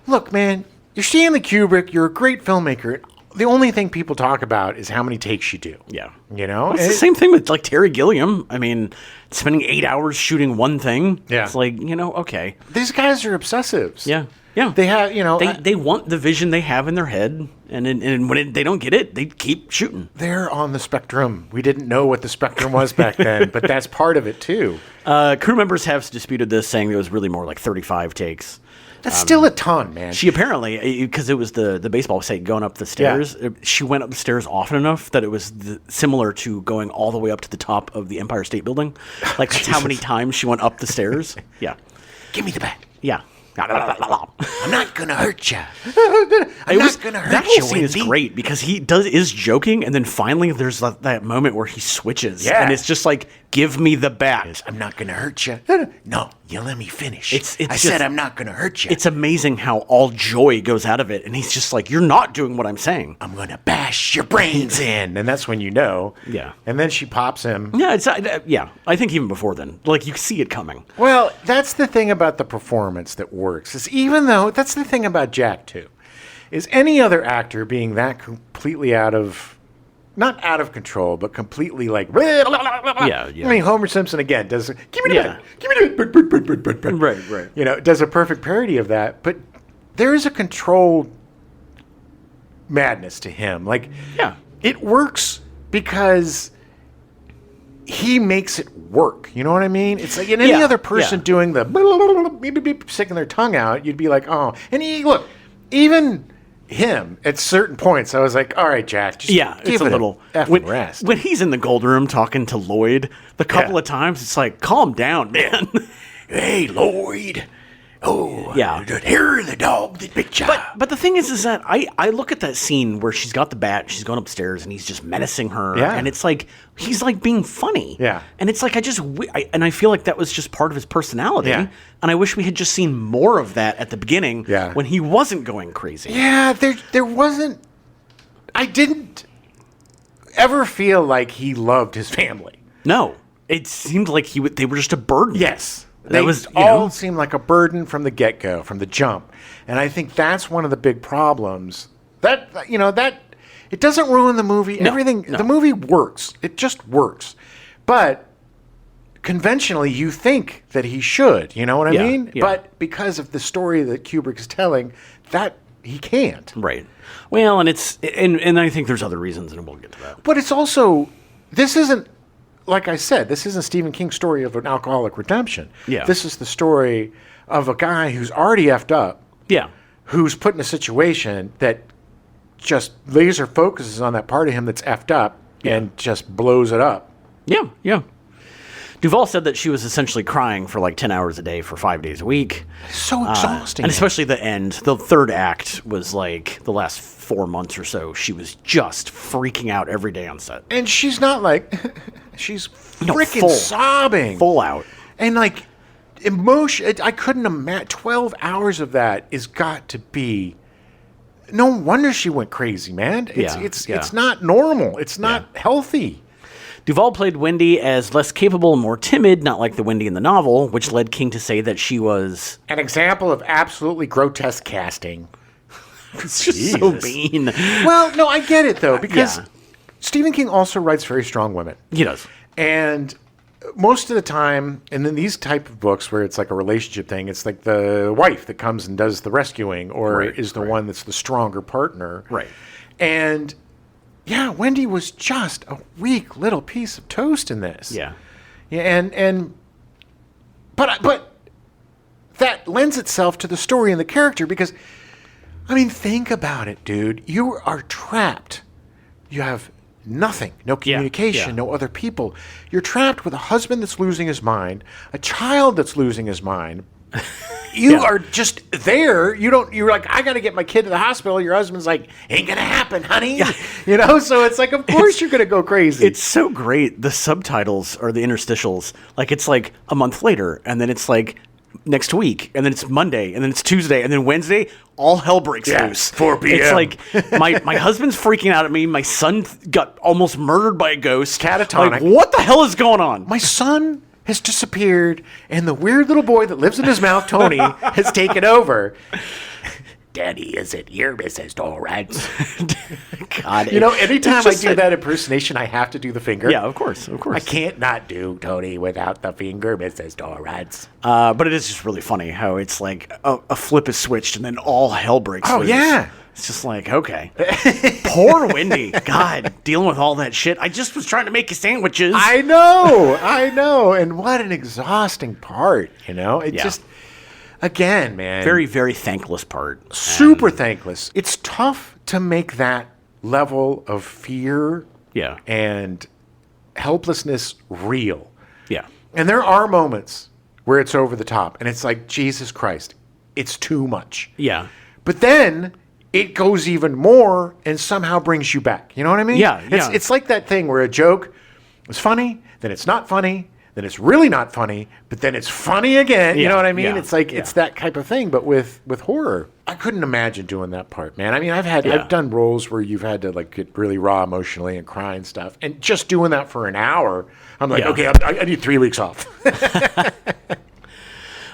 look, man, you're Stanley Kubrick. You're a great filmmaker. The only thing people talk about is how many takes you do. Yeah. You know? It's the same thing with like Terry Gilliam. I mean, spending 8 hours shooting one thing. Yeah. It's like, okay. These guys are obsessives. Yeah. Yeah. They have, They want the vision they have in their head, and when they don't get it, they keep shooting. they're on the spectrum. We didn't know what the spectrum was back then, but that's part of it too. Crew members have disputed this, saying it was really more like 35 takes. That's still a ton, man. She apparently, because it was the baseball site going up the stairs, she went up the stairs often enough that it was similar to going all the way up to the top of the Empire State Building. Like, that's how many times she went up the stairs. Yeah. Give me the bat. Yeah. I'm not gonna hurt you. I'm not gonna hurt that whole you, scene is Wendy. great because he is joking, and then finally there's that moment where he switches, Yeah. and it's just like, give me the bat. I'm not gonna hurt you. No, you let me finish. It's I just- said I'm not gonna hurt you. It's amazing how all joy goes out of it, and he's just like, you're not doing what I'm saying. I'm gonna bash your brains in, and that's when you know. Yeah. And then she pops him. Yeah, I think even before then, like, you see it coming. Well, that's the thing about the performance that works. Is even though that's the thing about Jack too, is any other actor being that completely not out of control, but completely like Yeah. I mean, Homer Simpson again does give me the Yeah. bat, give me the bat. Right. Does a perfect parody of that, but there is a controlled madness to him. Like, Yeah. it works because he makes it work. You know what I mean? It's like in any Yeah, other person yeah. doing the beep, beep, sticking their tongue out, you'd be like, oh. And look, even him at certain points, I was like, all right, Jack, just Yeah, give it's a it little effing rest. when he's in the gold room talking to Lloyd. The couple of times, it's like, calm down, man. Hey, Lloyd. Oh, Yeah. Hear the dog that bit you. But the thing is that I look at that scene where she's got the bat, she's going upstairs, and he's just menacing her, Yeah. and it's like he's like being funny, Yeah. and it's like I feel like that was just part of his personality, Yeah. and I wish we had just seen more of that at the beginning, Yeah. when he wasn't going crazy. Yeah, there wasn't. I didn't ever feel like he loved his family. No, it seemed like they were just a burden. Yes. That They was, all seemed like a burden from the get-go, from the jump. And I think that's one of the big problems. That it doesn't ruin the movie. The movie works. It just works. But conventionally you think that he should, you know what I Yeah, mean? yeah. But because of the story that Kubrick is telling, that he can't. Right. Well, and and I think there's other reasons, and we'll get to that. But it's also, this isn't, like I said, this isn't Stephen King's story of an alcoholic redemption. Yeah. This is the story of a guy who's already effed up, Yeah. who's put in a situation that just laser focuses on that part of him that's effed up and just blows it up. Yeah, yeah. Duvall said that she was essentially crying for like 10 hours a day for 5 days a week. So exhausting. And especially the end. The third act was like the last 4 months or so. She was just freaking out every day on set. And she's not like, she's No, freaking sobbing. Full out. And like, emotion, I couldn't imagine, 12 hours of that is got to be, no wonder she went crazy, man. It's not normal. It's not healthy. Duvall played Wendy as less capable and more timid, not like the Wendy in the novel, which led King to say that she was... An example of absolutely grotesque casting. It's just so mean. Well, no, I get it, though, because Yeah. Stephen King also writes very strong women. He does. And most of the time, and in these type of books where it's like a relationship thing, it's like the wife that comes and does the rescuing or is the one that's the stronger partner. Right. And yeah, Wendy was just a weak little piece of toast in this. Yeah. Yeah, but that lends itself to the story and the character because, I mean, think about it, dude. You are trapped. You have nothing, no communication, no other people. You're trapped with a husband that's losing his mind, a child that's losing his mind. You are just there. You're like, I got to get my kid to the hospital. Your husband's like, ain't going to happen, honey. Yeah. You know, so it's like, of course you're going to go crazy. It's so great. The subtitles or the interstitials, like it's like a month later, and then it's like next week, and then it's Monday, and then it's Tuesday, and then Wednesday, all hell breaks loose. 4 p.m. It's like my husband's freaking out at me. My son got almost murdered by a ghost. Catatonic. Like, what the hell is going on? My son has disappeared, and the weird little boy that lives in his mouth, Tony, has taken over. Daddy, is it your Mrs. Torrance? God, Anytime I do that impersonation, I have to do the finger. Yeah, of course. I can't not do Tony without the finger, Mrs. Torrance. But it is just really funny how it's like a flip is switched and then all hell breaks loose. Yeah. It's just like, okay. Poor Wendy. God, dealing with all that shit. I just was trying to make you sandwiches. I know. And what an exhausting part, It just... Again, man. Very, very thankless part. Super thankless. It's tough to make that level of fear and helplessness real. Yeah. And there are moments where it's over the top, and it's like, Jesus Christ, it's too much. Yeah. But then it goes even more and somehow brings you back. You know what I mean? Yeah. It's like that thing where a joke is funny, then it's not funny, then it's really not funny, but then it's funny again. You know what I mean? It's like it's that type of thing, but with horror. I couldn't imagine doing that part, man. I mean, I've done roles where you've had to like get really raw emotionally and cry and stuff, and just doing that for an hour, I'm like, okay, I need 3 weeks off.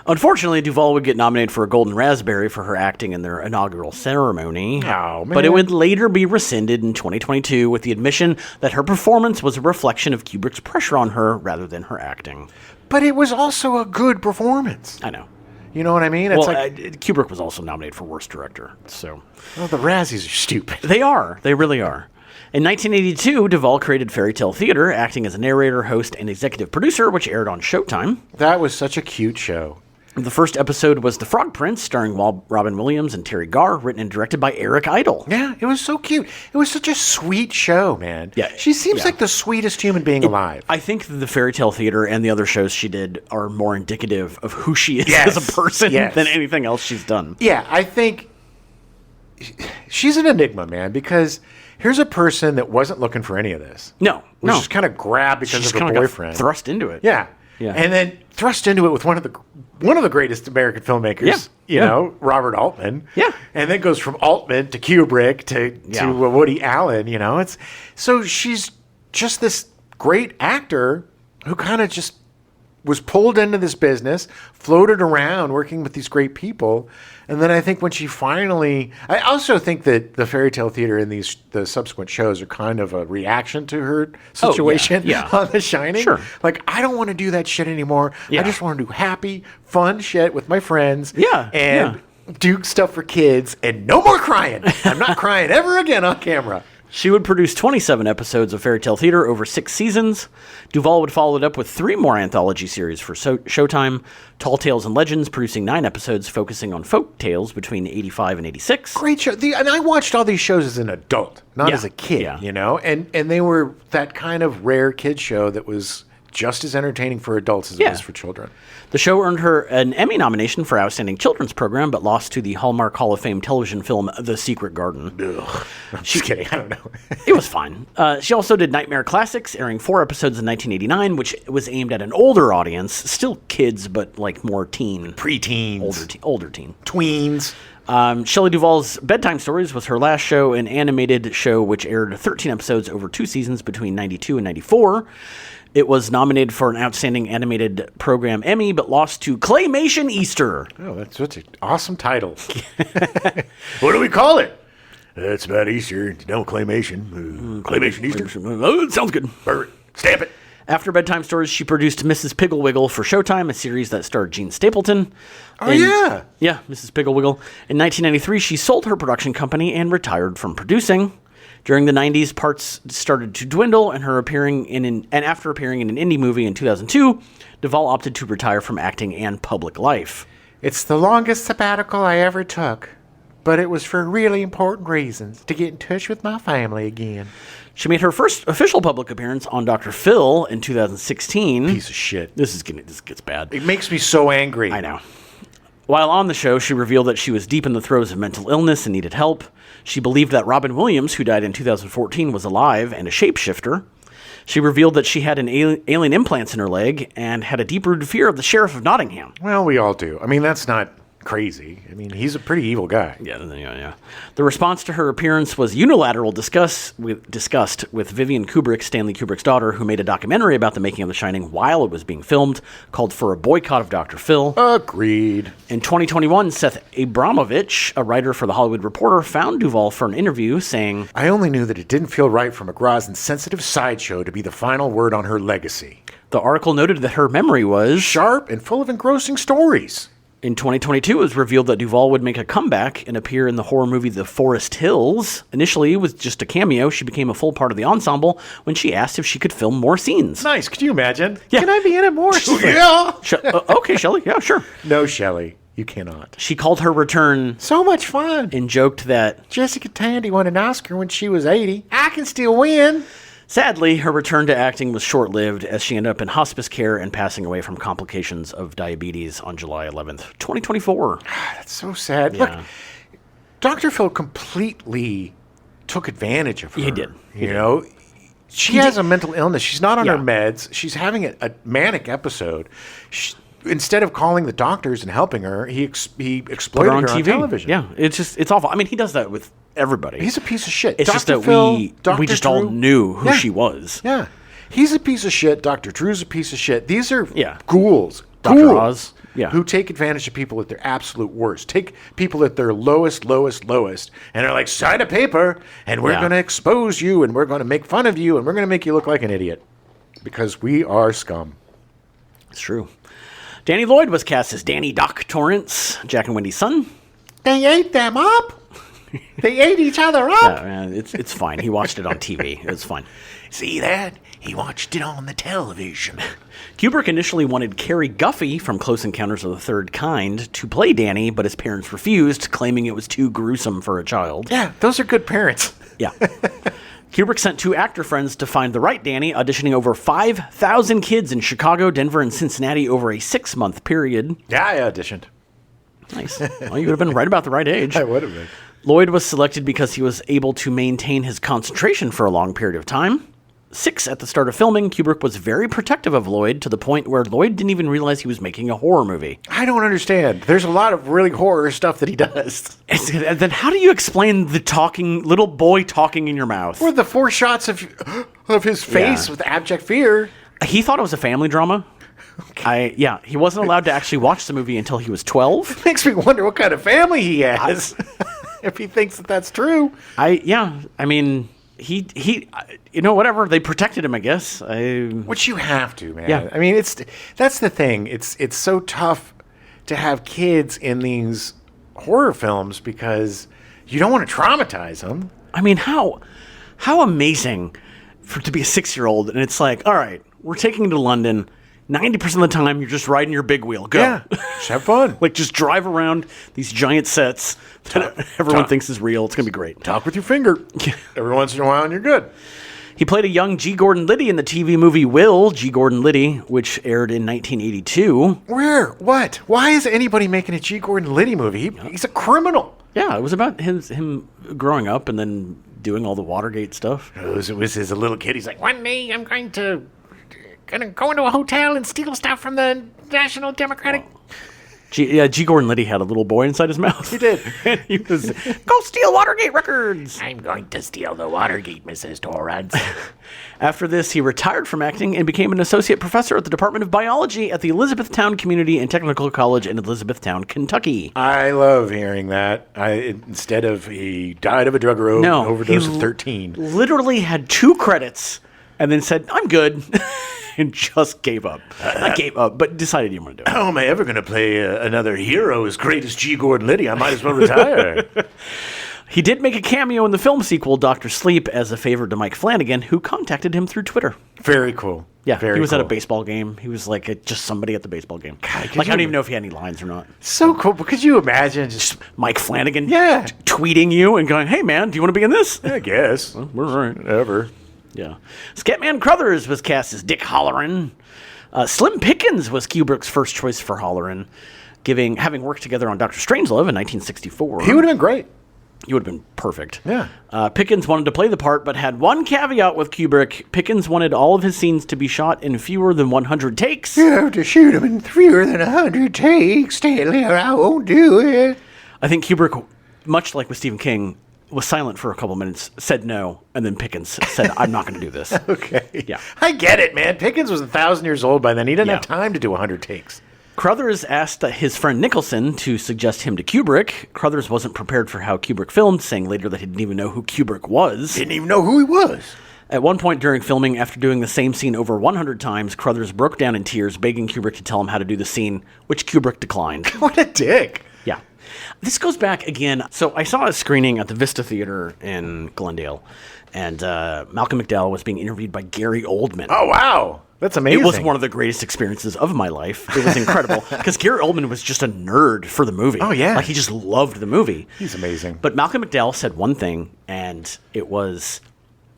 Unfortunately, Duvall would get nominated for a Golden Raspberry for her acting in their inaugural ceremony. Oh, man. But it would later be rescinded in 2022 with the admission that her performance was a reflection of Kubrick's pressure on her rather than her acting. But it was also a good performance. I know. You know what I mean? It's Kubrick was also nominated for Worst Director. So, well, the Razzies are stupid. They are. They really are. In 1982, Duvall created Fairy Tale Theater, acting as a narrator, host, and executive producer, which aired on Showtime. That was such a cute show. The first episode was The Frog Prince, starring Robin Williams and Terry Garr, written and directed by Eric Idle. Yeah, it was so cute. It was such a sweet show, man. Yeah, she seems like the sweetest human being alive. I think the Fairy Tale Theater and the other shows she did are more indicative of who she is as a person than anything else she's done. Yeah, I think she's an enigma, man, because here's a person that wasn't looking for any of this. No. Just kind of grabbed because of her boyfriend. Thrust into it. Yeah. And then thrust into it with one of the greatest American filmmakers, Robert Altman. Yeah. And then goes from Altman to Kubrick to Woody Allen, It's so she's just this great actor who kind of just was pulled into this business, floated around working with these great people. And then I think when she finally, I also think that the Fairy Tale Theater and the subsequent shows are kind of a reaction to her situation on The Shining. Sure. Like, I don't want to do that shit anymore. I just want to do happy, fun shit with my friends. And do stuff for kids and no more crying. I'm not crying ever again on camera. She would produce 27 episodes of Fairy Tale Theater over 6 seasons. Duvall would follow it up with 3 more anthology series for Showtime, Tall Tales and Legends, producing 9 episodes focusing on folk tales between 85 and 86. Great show. And I watched all these shows as an adult, not as a kid, And they were that kind of rare kid show that was just as entertaining for adults as it was for children. The show earned her an Emmy nomination for Outstanding Children's Program, but lost to the Hallmark Hall of Fame television film The Secret Garden. Ugh. I'm just kidding. I don't know. It was fine. She also did Nightmare Classics, airing 4 episodes in 1989, which was aimed at an older audience. Still kids, but like more teen. Preteens. Older teen. Tweens. Shelley Duvall's Bedtime Stories was her last show, an animated show which aired 13 episodes over 2 seasons between 92 and 94. It was nominated for an Outstanding Animated Program Emmy, but lost to Claymation Easter. Oh, that's such an awesome title. What do we call it? It's about Easter. No, Claymation. Claymation Easter. Oh, it sounds good. Perfect. Stamp it. After Bedtime Stories, she produced Mrs. Pigglewiggle for Showtime, a series that starred Gene Stapleton. Yeah, Mrs. Pigglewiggle. In 1993, she sold her production company and retired from producing. During the 90s, parts started to dwindle, and after appearing in an indie movie in 2002, Duvall opted to retire from acting and public life. It's the longest sabbatical I ever took, but it was for really important reasons, to get in touch with my family again. She made her first official public appearance on Dr. Phil in 2016. Piece of shit. This gets bad. It makes me so angry. I know. While on the show, she revealed that she was deep in the throes of mental illness and needed help. She believed that Robin Williams, who died in 2014, was alive and a shapeshifter. She revealed that she had an alien implants in her leg and had a deep-rooted fear of the Sheriff of Nottingham. Well, we all do. I mean, that's not crazy. I mean, he's a pretty evil guy. Yeah. The response to her appearance was unilateral disgust with Vivian Kubrick, Stanley Kubrick's daughter, who made a documentary about the making of The Shining while it was being filmed, called for a boycott of Dr. Phil. Agreed. In 2021, Seth Abramovich, a writer for The Hollywood Reporter, found Duvall for an interview saying, I only knew that it didn't feel right for McGraw's insensitive sideshow to be the final word on her legacy. The article noted that her memory was sharp and full of engrossing stories. In 2022, it was revealed that Duvall would make a comeback and appear in the horror movie The Forest Hills. Initially, with just a cameo, she became a full part of the ensemble when she asked if she could film more scenes. Nice. Could you imagine? Yeah. Can I be in it more? Yeah. Okay, Shelley. Yeah, sure. No, Shelley. You cannot. She called her return so much fun and joked that Jessica Tandy won an Oscar when she was 80. I can still win. Sadly, her return to acting was short-lived as she ended up in hospice care and passing away from complications of diabetes on July 11th, 2024. That's so sad. Yeah. Look, Dr. Phil completely took advantage of her. He did. You know, she has a mental illness. She's not on her meds. She's having a manic episode. Instead of calling the doctors and helping her, he exploited her on television. Yeah, it's awful. I mean, he does that with everybody. He's a piece of shit. It's just that we just all knew who she was. Yeah. He's a piece of shit. Dr. Drew's a piece of shit. These are ghouls. Dr. Oz. Yeah. Who take advantage of people at their absolute worst. Take people at their lowest, and they're like, sign a paper, and we're going to expose you, and we're going to make fun of you, and we're going to make you look like an idiot. Because we are scum. It's true. Danny Lloyd was cast as Danny Doc Torrance, Jack and Wendy's son. They ate them up. They ate each other up. Yeah, man, it's fine. He watched it on TV. It's fine. See that? He watched it on the television. Kubrick initially wanted Carrie Guffey from Close Encounters of the Third Kind to play Danny, but his parents refused, claiming it was too gruesome for a child. Yeah, those are good parents. Yeah. Kubrick sent 2 actor friends to find the right Danny, auditioning over 5,000 kids in Chicago, Denver, and Cincinnati over a 6-month period. Yeah, I auditioned. Nice. Well, you would have been right about the right age. I would have been. Lloyd was selected because he was able to maintain his concentration for a long period of time. 6 at the start of filming, Kubrick was very protective of Lloyd to the point where Lloyd didn't even realize he was making a horror movie. I don't understand. There's a lot of really horror stuff that he does. And then how do you explain the little boy talking in your mouth? Or the 4 shots of his face with abject fear. He thought it was a family drama. Okay. He wasn't allowed to actually watch the movie until he was 12. It makes me wonder what kind of family he has. If he thinks that that's true. I mean, he whatever. They protected him, I guess. Which you have to, man. Yeah. I mean, that's the thing. It's so tough to have kids in these horror films because you don't want to traumatize them. I mean, how amazing to be a 6-year-old and it's like, all right, we're taking you to London. 90% of the time, you're just riding your big wheel. Go. Yeah, just have fun. Like, just drive around these giant sets that everyone thinks is real. It's going to be great. Talk with your finger. Every once in a while, and you're good. He played a young G. Gordon Liddy in the TV movie Will, G. Gordon Liddy, which aired in 1982. Where? What? Why is anybody making a G. Gordon Liddy movie? He's a criminal. Yeah, it was about him growing up and then doing all the Watergate stuff. It was as a little kid. He's like, one day I'm going to go into a hotel and steal stuff from the National Democratic... G. Gordon Liddy had a little boy inside his mouth. He did. He was, go steal Watergate records. I'm going to steal the Watergate, Mrs. Torrance. After this, he retired from acting and became an associate professor at the Department of Biology at the Elizabethtown Community and Technical College in Elizabethtown, Kentucky. I love hearing that. Instead of he died of a drug overdose at 13. Literally had 2 credits and then said, I'm good. And just gave up. Not gave up, but decided he wanted to do it. How am I ever going to play another hero as great as G. Gordon Liddy? I might as well retire. He did make a cameo in the film sequel, Dr. Sleep, as a favor to Mike Flanagan, who contacted him through Twitter. Very cool. Yeah, he was at a baseball game. He was like just somebody at the baseball game. God, I don't even know if he had any lines or not. So cool. But could you imagine just Mike Flanagan tweeting you and going, hey, man, do you want to be in this? I guess. Well, we're all right. Whatever. Yeah. Scatman Crothers was cast as Dick Halloran. Slim Pickens was Kubrick's first choice for Halloran, having worked together on Dr. Strangelove in 1964. He would have been great. You would have been perfect. Yeah. Pickens wanted to play the part, but had one caveat with Kubrick. Pickens wanted all of his scenes to be shot in fewer than 100 takes. You have to shoot him in fewer than 100 takes, Stanley, or I won't do it. I think Kubrick, much like with Stephen King, was silent for a couple minutes, said no, and then Pickens said, I'm not going to do this. Okay. Yeah. I get it, man. Pickens was 1,000 years old by then. He didn't have time to do 100 takes. Crothers asked his friend Nicholson to suggest him to Kubrick. Crothers wasn't prepared for how Kubrick filmed, saying later that he didn't even know who Kubrick was. Didn't even know who he was. At one point during filming, after doing the same scene over 100 times, Crothers broke down in tears, begging Kubrick to tell him how to do the scene, which Kubrick declined. What a dick. Yeah. This goes back again. So I saw a screening at the Vista Theater in Glendale, and Malcolm McDowell was being interviewed by Gary Oldman. Oh, wow. That's amazing. It was one of the greatest experiences of my life. It was incredible because Gary Oldman was just a nerd for the movie. Oh, yeah. Like, he just loved the movie. He's amazing. But Malcolm McDowell said one thing, and it was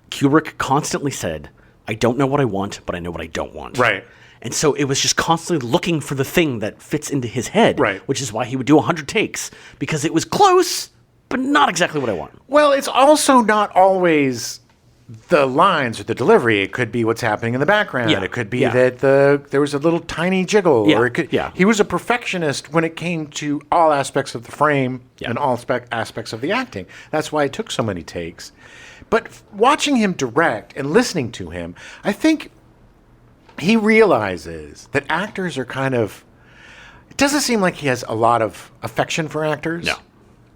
Kubrick constantly said, I don't know what I want, but I know what I don't want. Right. And so it was just constantly looking for the thing that fits into his head. Right. Which is why he would do 100 takes, because it was close, but not exactly what I want. Well, it's also not always the lines or the delivery. It could be what's happening in the background. Yeah. It could be Yeah. that there was a little tiny jiggle. Yeah. Or it could, Yeah. He was a perfectionist when it came to all aspects of the frame Yeah. and all aspects of the acting. That's why it took so many takes. But watching him direct and listening to him, I think he realizes that actors are kind of... It doesn't seem like he has a lot of affection for actors.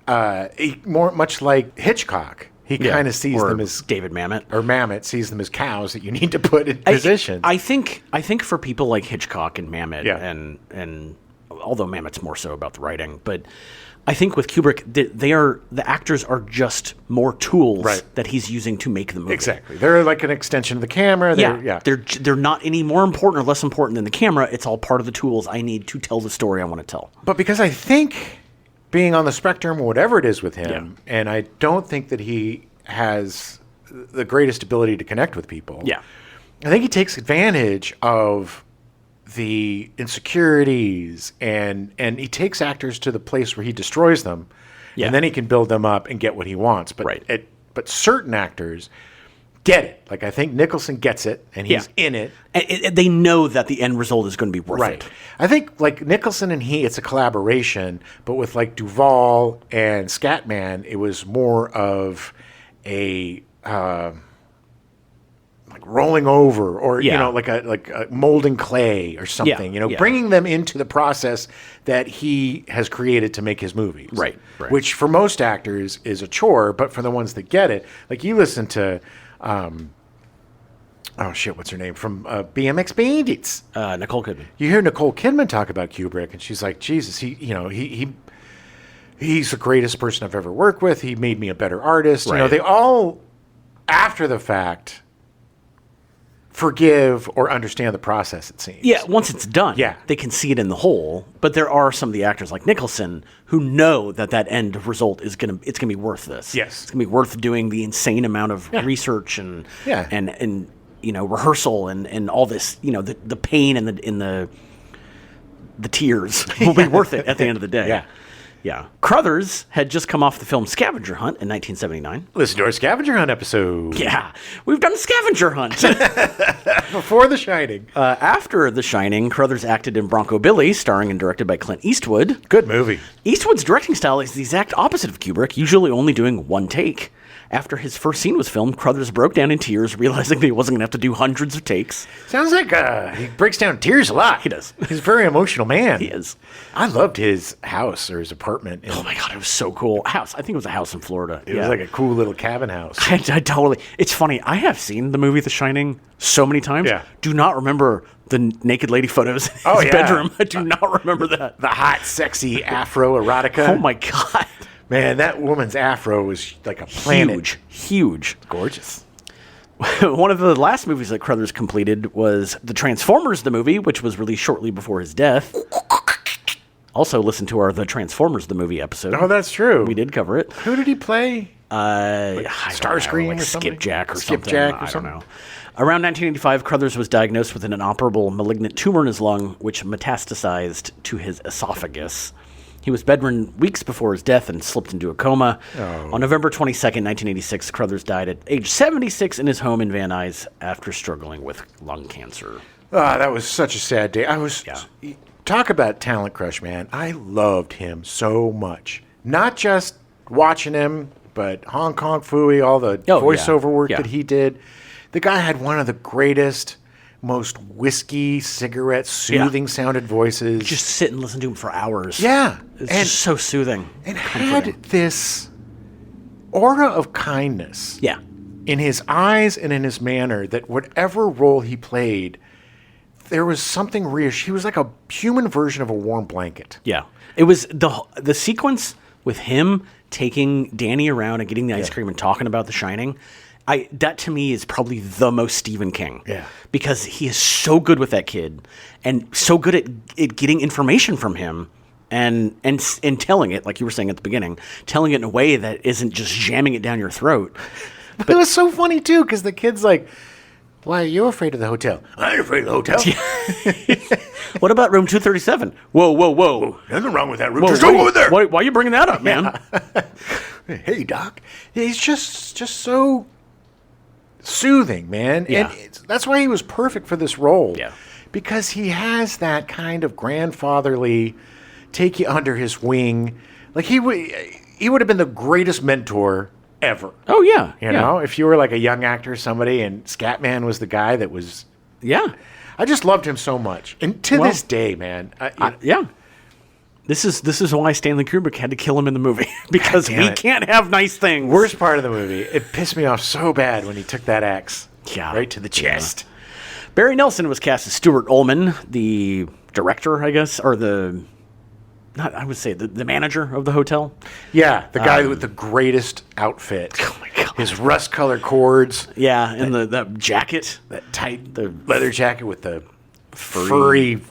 No. Much like Hitchcock. He kind of sees Or them as... David Mamet. Or Mamet sees them as cows that you need to put in position. I think for people like Hitchcock and Mamet, Yeah. and although Mamet's more so about the writing, but I think with Kubrick, the actors are just more tools Right. that he's using to make the movie. Exactly. They're like an extension of the camera. They're not any more important or less important than the camera. It's all part of the tools I need to tell the story I want to tell. But because I think being on the spectrum or whatever it is with him, and I don't think that he has the greatest ability to connect with people. Yeah. I think he takes advantage of the insecurities and he takes actors to the place where he destroys them, Yeah. and then he can build them up and get what he wants. But Right. but certain actors get it. Like I think Nicholson gets it, and he's in it. And they know that the end result is going to be worth Right. it. I think like Nicholson and it's a collaboration, but with like Duvall and Scatman, it was more of a like rolling over, or like a molding clay or something. Yeah. Bringing them into the process that he has created to make his movies. Right. Which for most actors is a chore, but for the ones that get it, like you listen to. What's her name? From BMX Bandits. Nicole Kidman. You hear Nicole Kidman talk about Kubrick, and she's like, Jesus, he's the greatest person I've ever worked with. He made me a better artist. Right. They all, after the fact, forgive or understand the process, it seems. Yeah, once it's done, Yeah. they can see it in the whole. But there are some of the actors like Nicholson who know that end result is gonna be worth this. Yes. It's gonna be worth doing the insane amount of research and rehearsal and all this. The pain and the tears will be worth it at the end of the day. Yeah. Yeah. Crothers had just come off the film Scavenger Hunt in 1979. Listen to our Scavenger Hunt episode. Yeah, we've done a Scavenger Hunt. Before The Shining. After The Shining, Crothers acted in Bronco Billy, starring and directed by Clint Eastwood. Good movie. Eastwood's directing style is the exact opposite of Kubrick, usually only doing one take. After his first scene was filmed, Crothers broke down in tears, realizing that he wasn't going to have to do hundreds of takes. Sounds like he breaks down in tears a lot. He does. He's a very emotional man. He is. I loved his house or his apartment. Oh my God, it was so cool. House. I think it was a house in Florida. It was like a cool little cabin house. I totally. It's funny. I have seen the movie The Shining so many times. Yeah. Do not remember the naked lady photos in his bedroom. I do not remember that. The hot, sexy Afro erotica. Oh my God. Man, that woman's afro was like a planet. Huge. Gorgeous. One of the last movies that Crothers completed was The Transformers, the movie, which was released shortly before his death. Also, listen to our The Transformers, the movie episode. Oh, that's true. We did cover it. Who did he play? Starscream or something? Skipjack or something. Skipjack or I something? don't know. Around 1985, Crothers was diagnosed with an inoperable malignant tumor in his lung, which metastasized to his esophagus. He was bedridden weeks before his death and slipped into a coma. Oh. On November 22nd, 1986, Crothers died at age 76 in his home in Van Nuys after struggling with lung cancer. Oh, that was such a sad day. Talk about talent crush, man. I loved him so much. Not just watching him, but Hong Kong Phooey, all the voiceover work that he did. The guy had one of the greatest, most whiskey, cigarette, soothing sounded voices. Just sit and listen to him for hours. Yeah. It's just so soothing. And had this aura of kindness in his eyes and in his manner that whatever role he played, there was something reassuring. He was like a human version of a warm blanket. Yeah. It was the sequence with him taking Danny around and getting the ice cream and talking about The Shining. That to me is probably the most Stephen King. Yeah. Because he is so good with that kid and so good at getting information from him and telling it, like you were saying at the beginning, telling it in a way that isn't just jamming it down your throat. But it was so funny too, because the kid's like, "Why are you afraid of the hotel?" "I ain't afraid of the hotel." What about room 237? Whoa. Nothing wrong with that room. Just go over there. Why are you bringing that up, man? Hey, Doc. He's just so soothing, man. Yeah. And that's why he was perfect for this role. Yeah. Because he has that kind of grandfatherly, take you under his wing. Like he would have been the greatest mentor ever. Oh, yeah. You know, if you were like a young actor or somebody and Scatman was the guy that was... Yeah. I just loved him so much. And to this day, man. This is why Stanley Kubrick had to kill him in the movie. Because we can't have nice things. Worst part of the movie. It pissed me off so bad when he took that axe right to the chest. Barry Nelson was cast as Stuart Ullman, the director, I guess, or the manager of the hotel. Yeah, the guy with the greatest outfit. Oh my God. His rust-colored cords. Yeah, and that jacket. That tight leather jacket with the Furry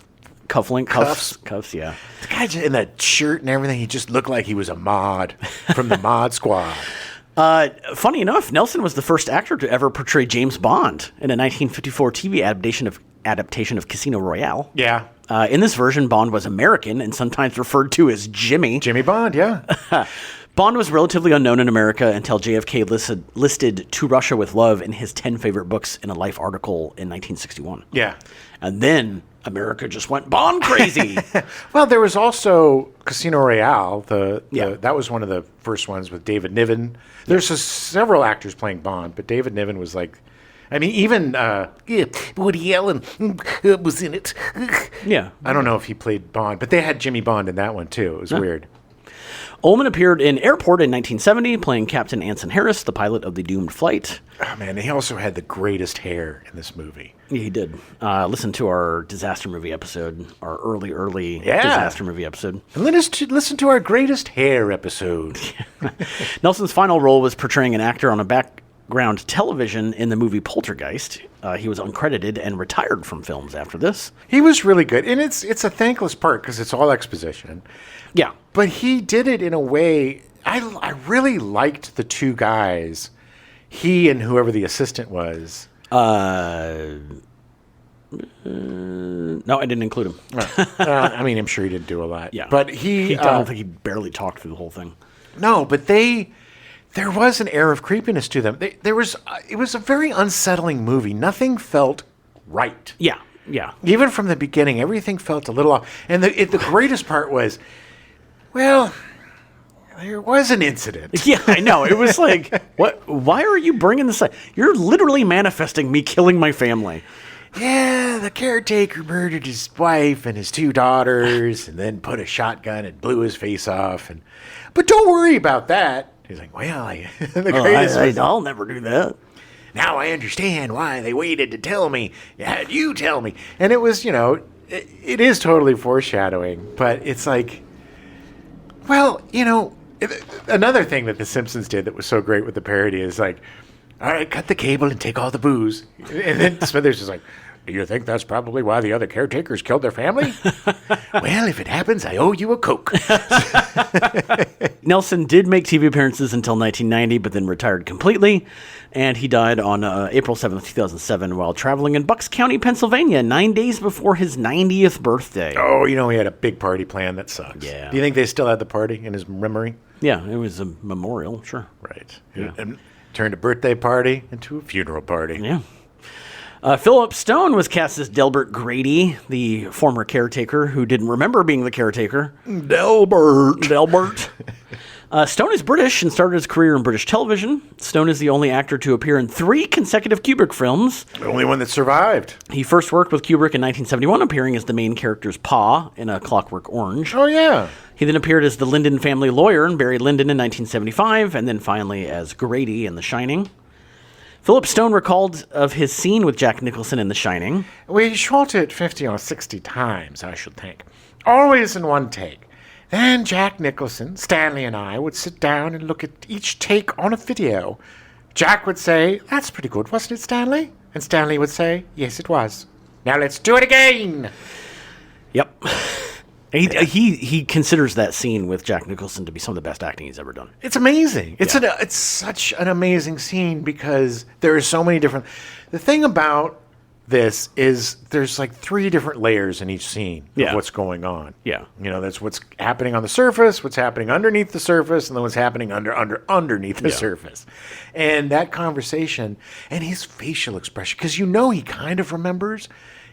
cufflink cuffs, yeah. The guy just, in that shirt and everything, he just looked like he was a mod from the Mod Squad. Funny enough, Nelson was the first actor to ever portray James Bond in a 1954 TV adaptation of Casino Royale. Yeah. In this version, Bond was American and sometimes referred to as Jimmy. Jimmy Bond, yeah. Bond was relatively unknown in America until JFK listed To Russia with Love in his 10 favorite books in a Life article in 1961. Yeah. And then America just went Bond crazy. Well, there was also Casino Royale. That was one of the first ones with David Niven. There's several actors playing Bond, but David Niven was like... I mean, even Woody Allen was in it. Yeah. I don't know if he played Bond, but they had Jimmy Bond in that one, too. It was weird. Ullman appeared in Airport in 1970, playing Captain Anson Harris, the pilot of the doomed flight. Oh, man, he also had the greatest hair in this movie. Yeah, he did. Listen to our disaster movie episode, our early disaster movie episode. And listen to our greatest hair episode. Nelson's final role was portraying an actor on a background television in the movie Poltergeist. He was uncredited and retired from films after this. He was really good, and it's a thankless part because it's all exposition. Yeah. But he did it in a way... I really liked the two guys, he and whoever the assistant was. No, I didn't include him. I mean, I'm sure he didn't do a lot. Yeah. But I don't think he barely talked through the whole thing. No, but there was an air of creepiness to them. It was a very unsettling movie. Nothing felt right. Yeah. Yeah. Even from the beginning, everything felt a little off. And the greatest part was, well, there was an incident. Yeah, I know. It was like, what? Why are you bringing this up? You're literally manifesting me killing my family. Yeah, the caretaker murdered his wife and his two daughters and then put a shotgun and blew his face off. But don't worry about that. He's like, well, I'll never do that. Now I understand why they waited to tell me. How'd you tell me? And it was, it is totally foreshadowing, but it's like, well, another thing that The Simpsons did that was so great with the parody is like, all right, cut the cable and take all the booze. And then Smithers is like, Do you think that's probably why the other caretakers killed their family? Well, if it happens, I owe you a Coke. Nelson did make TV appearances until 1990, but then retired completely. And he died on April 7th, 2007, while traveling in Bucks County, Pennsylvania, 9 days before his 90th birthday. Oh, he had a big party planned. That sucks. Yeah. Do you think they still had the party in his memory? Yeah, it was a memorial, sure. Right. Yeah. And turned a birthday party into a funeral party. Yeah. Philip Stone was cast as Delbert Grady, the former caretaker who didn't remember being the caretaker. Delbert. Stone is British and started his career in British television. Stone is the only actor to appear in 3 consecutive Kubrick films. The only one that survived. He first worked with Kubrick in 1971, appearing as the main character's pa in A Clockwork Orange. Oh, yeah. He then appeared as the Lyndon family lawyer in Barry Lyndon in 1975, and then finally as Grady in The Shining. Philip Stone recalled of his scene with Jack Nicholson in The Shining. We shot it 50 or 60 times, I should think. Always in one take. Then Jack Nicholson, Stanley, and I would sit down and look at each take on a video. Jack would say, "That's pretty good, wasn't it, Stanley?" And Stanley would say, "Yes, it was. Now let's do it again." Yep. He considers that scene with Jack Nicholson to be some of the best acting he's ever done. It's amazing. It's such an amazing scene because there are so many different... The thing about this is there's like 3 different layers in each scene of what's going on. Yeah. That's what's happening on the surface, what's happening underneath the surface, and then what's happening underneath the surface. And that conversation and his facial expression, because he kind of remembers.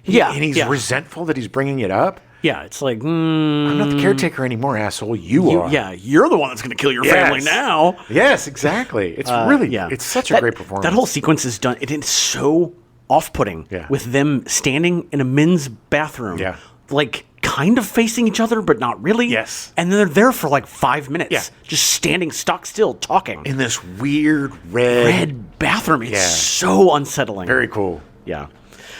And he's resentful that he's bringing it up. Yeah, it's like, I'm not the caretaker anymore, asshole. You are. Yeah, you're the one that's going to kill your family now. Yes, exactly. It's it's such a great performance. That whole sequence is done. It is so off-putting with them standing in a men's bathroom. Yeah. Like, kind of facing each other, but not really. Yes. And then they're there for like 5 minutes, just standing stock still, talking. In this weird red bathroom. It's so unsettling. Very cool. Yeah.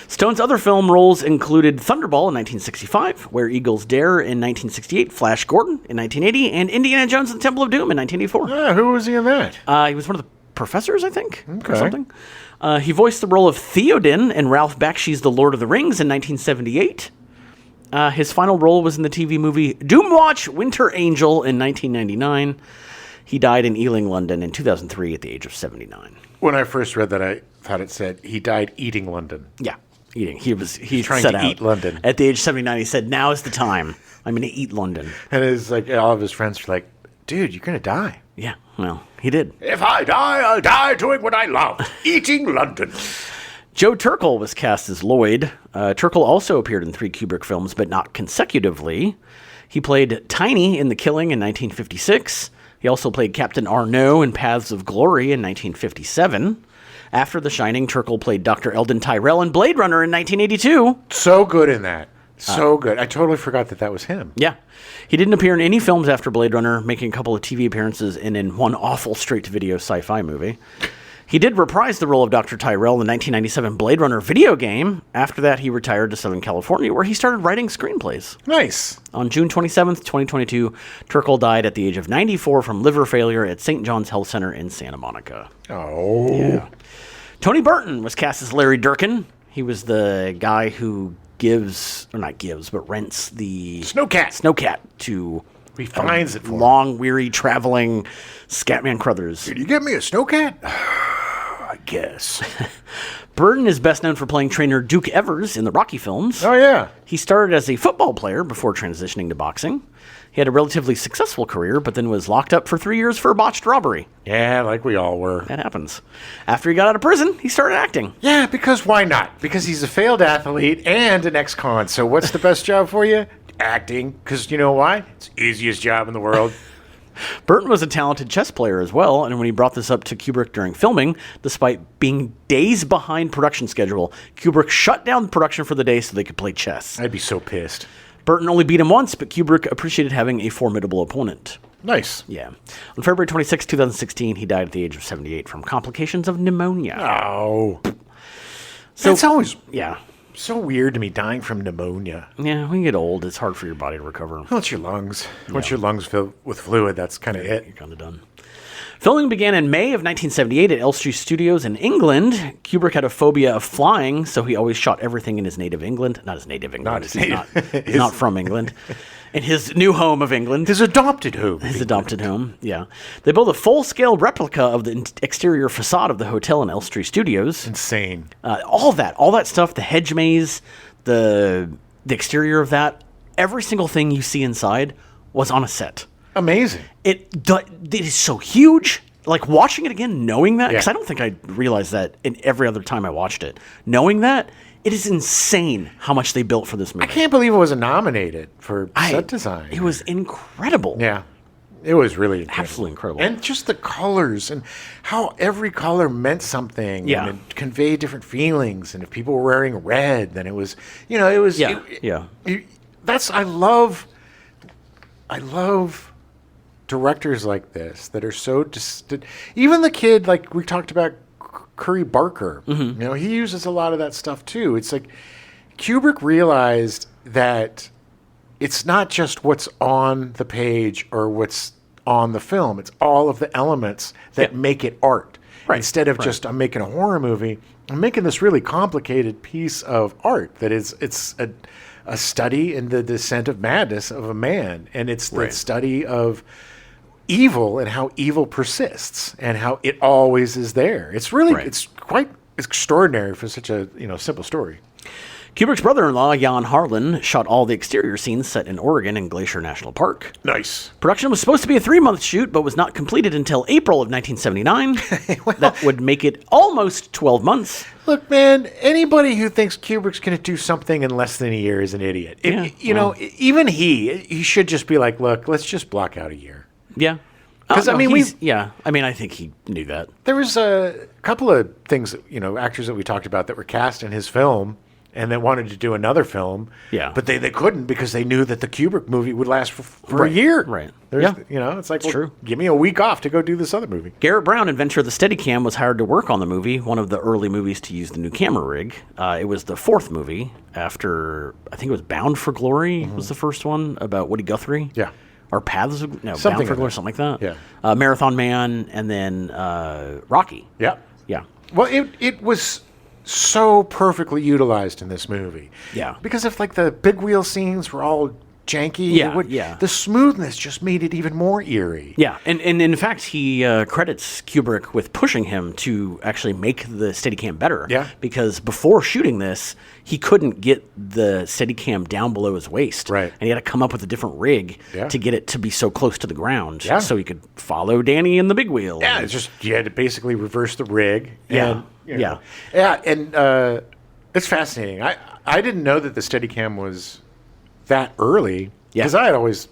Stone's other film roles included Thunderball in 1965, Where Eagles Dare in 1968, Flash Gordon in 1980, and Indiana Jones and the Temple of Doom in 1984. Who was he in that? He was one of the professors, I think, or something. He voiced the role of Theoden in Ralph Bakshi's The Lord of the Rings in 1978. His final role was in the TV movie Doomwatch Winter Angel in 1999. He died in Ealing, London in 2003 at the age of 79. When I first read that, I thought it said he died eating London. Yeah. Eating. He's trying to eat London. At the age of 79, he said, "Now is the time. I'm going to eat London." And it's like all of his friends were like, "Dude, you're going to die." Yeah, well, he did. If I die, I'll die doing what I love, eating London. Joe Turkel was cast as Lloyd. Turkel also appeared in 3 Kubrick films, but not consecutively. He played Tiny in The Killing in 1956. He also played Captain Arnaud in Paths of Glory in 1957. After The Shining, Turkel played Dr. Eldon Tyrell in Blade Runner in 1982. So good in that. So good. I totally forgot that was him. Yeah. He didn't appear in any films after Blade Runner, making a couple of TV appearances and in one awful straight-to-video sci-fi movie. He did reprise the role of Dr. Tyrell in the 1997 Blade Runner video game. After that, he retired to Southern California, where he started wriing screenplays. Nice. On June 27th, 2022, Turkel died at the age of 94 from liver failure at St. John's Health Center in Santa Monica. Oh. Yeah. Tony Burton was cast as Larry Durkin. He was the guy who rents the Snowcat to... He finds it for long, weary, traveling Scatman Crothers. Did you get me a Snowcat? I guess. Burton is best known for playing trainer Duke Evers in the Rocky films. Oh, yeah. He started as a football player before transitioning to boxing. He had a relatively successful career, but then was locked up for 3 years for a botched robbery. Yeah, like we all were. That happens. After he got out of prison, he started acting. Yeah, because why not? Because he's a failed athlete and an ex-con. So what's the best job for you? Acting. Because you know why? It's the easiest job in the world. Burton was a talented chess player as well, and when he brought this up to Kubrick during filming, despite being days behind production schedule, Kubrick shut down production for the day so they could play chess. I'd be so pissed. Burton only beat him once, but Kubrick appreciated having a formidable opponent. Nice. Yeah. On February 26, 2016, he died at the age of 78 from complications of pneumonia. Oh. So, that's always so weird to me, dying from pneumonia. Yeah, when you get old, it's hard for your body to recover. Well, it's your lungs. Once your lungs fill with fluid, that's kind of it. You're kind of done. Filming began in May of 1978 at Elstree Studios in England. Kubrick had a phobia of flying, so he always shot everything in his native England. Not his native England. He's not from England. In his new home of England. His adopted home. His adopted home, yeah. They built a full-scale replica of the exterior facade of the hotel in Elstree Studios. Insane. All that stuff, the hedge maze, the exterior of that, every single thing you see inside was on a set. Amazing. It is so huge. Like, watching it again, knowing that, because I don't think I realized that in every other time I watched it. Knowing that, it is insane how much they built for this movie. I can't believe it wasn't nominated for set design. It was incredible. Yeah. It was really incredible. Absolutely incredible. And just the colors and how every color meant something. Yeah. And it conveyed different feelings. And if people were wearing red, then it was, it was. Yeah. I love directors like this that are so even the kid, like we talked about Curry Barker, he uses a lot of that stuff too. It's like Kubrick realized that it's not just what's on the page or what's on the film. It's all of the elements that make it art. Right. Instead of just, I'm making a horror movie, I'm making this really complicated piece of art that it's a study in the descent of madness of a man. And it's the study of evil and how evil persists and how it always is there. It's really, it's quite extraordinary for such a, simple story. Kubrick's brother-in-law, Jan Harlan, shot all the exterior scenes set in Oregon in Glacier National Park. Nice. Production was supposed to be a 3-month shoot, but was not completed until April of 1979. Well, that would make it almost 12 months. Look, man, anybody who thinks Kubrick's going to do something in less than a year is an idiot. Even he should just be like, look, let's just block out a year. Yeah. Because, I think he knew that. There was a couple of things, actors that we talked about that were cast in his film and that wanted to do another film. Yeah. But they couldn't because they knew that the Kubrick movie would last for a year. Right. It's like, true. Give me a week off to go do this other movie. Garrett Brown, inventor of the Steadicam, was hired to work on the movie, one of the early movies to use the new camera rig. It was the 4th movie after, I think it was Bound for Glory was the first one, about Woody Guthrie. Yeah. Or Bound for Glory, something like that. Yeah. Marathon Man, and then Rocky. Yeah. Yeah. Well, it was so perfectly utilized in this movie. Yeah. Because if, the big wheel scenes were all janky, the smoothness just made it even more eerie. Yeah, and in fact, he credits Kubrick with pushing him to actually make the Steadicam better. Yeah. Because before shooting this, he couldn't get the Steadicam down below his waist. Right. And he had to come up with a different rig to get it to be so close to the ground so he could follow Danny in the big wheel. Yeah, it's just, you had to basically reverse the rig. Yeah. And, and it's fascinating. I didn't know that the Steadicam was that early, because I had always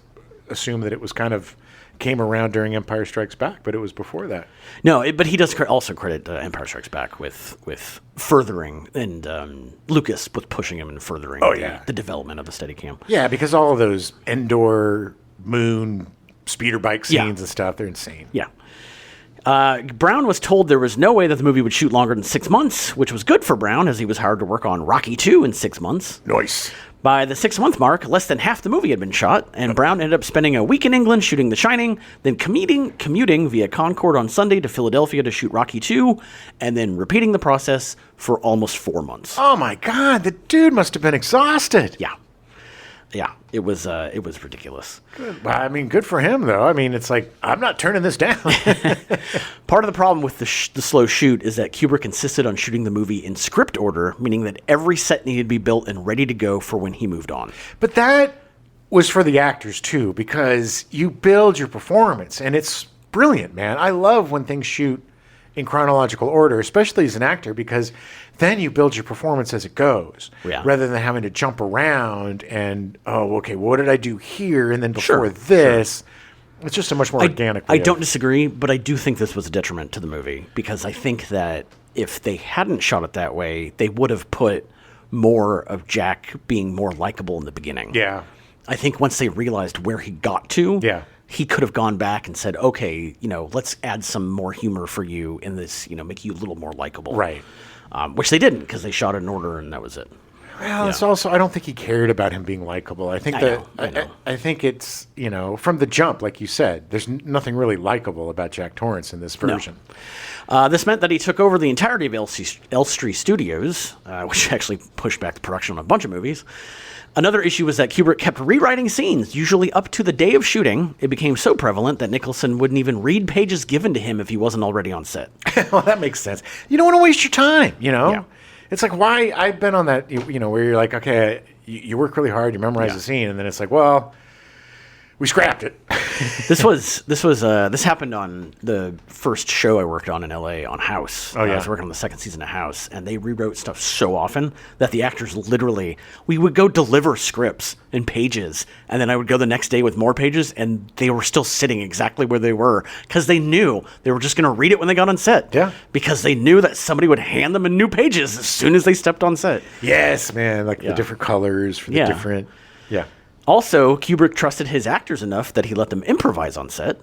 assumed that it was kind of came around during Empire Strikes Back, but it was before that. No, but he does also credit Empire Strikes Back with furthering, and Lucas with pushing him and furthering the development of the Steadicam. Yeah, because all of those Endor, Moon, speeder bike scenes and stuff, they're insane. Yeah. Brown was told there was no way that the movie would shoot longer than 6 months, which was good for Brown, as he was hired to work on Rocky II in 6 months. Nice. By the 6-month mark, less than half the movie had been shot, and Brown ended up spending a week in England shooting The Shining, then commuting via Concorde on Sunday to Philadelphia to shoot Rocky II, and then repeating the process for almost 4 months. Oh my God, the dude must have been exhausted. Yeah. Yeah, it was ridiculous. Good. Well, I mean, good for him, though. I mean, it's like, I'm not turning this down. Part of the problem with the slow shoot is that Kubrick insisted on shooting the movie in script order, meaning that every set needed to be built and ready to go for when he moved on. But that was for the actors, too, because you build your performance, and it's brilliant, man. I love when things shoot in chronological order, especially as an actor, because then you build your performance as it goes, rather than having to jump around and, what did I do here? And then before this, it's just a much more organic way. I don't disagree, but I do think this was a detriment to the movie, because I think that if they hadn't shot it that way, they would have put more of Jack being more likable in the beginning. Yeah. I think once they realized where he got to, he could have gone back and said, okay, let's add some more humor for you in this, make you a little more likable. Right. Which they didn't, because they shot it in order and that was it. Well, it's also, I don't think he cared about him being likable. I think I think it's, from the jump, like you said, there's nothing really likable about Jack Torrance in this version. No. This meant that he took over the entirety of Elstree Studios, which actually pushed back the production on a bunch of movies. Another issue was that Kubrick kept rewriting scenes, usually up to the day of shooting. It became so prevalent that Nicholson wouldn't even read pages given to him if he wasn't already on set. Well, that makes sense. You don't want to waste your time, Yeah. It's like, why? I've been on that, where you're like, okay, you work really hard, you memorize the scene, and then it's like, well, we scrapped it. This happened on the first show I worked on in LA on House. Oh, yeah. I was working on the second season of House, and they rewrote stuff so often that the actors we would go deliver scripts and pages, and then I would go the next day with more pages, and they were still sitting exactly where they were because they knew they were just going to read it when they got on set. Yeah. Because they knew that somebody would hand them new pages as soon as they stepped on set. Yes, man, like the different colors for the different. Yeah. Also, Kubrick trusted his actors enough that he let them improvise on set.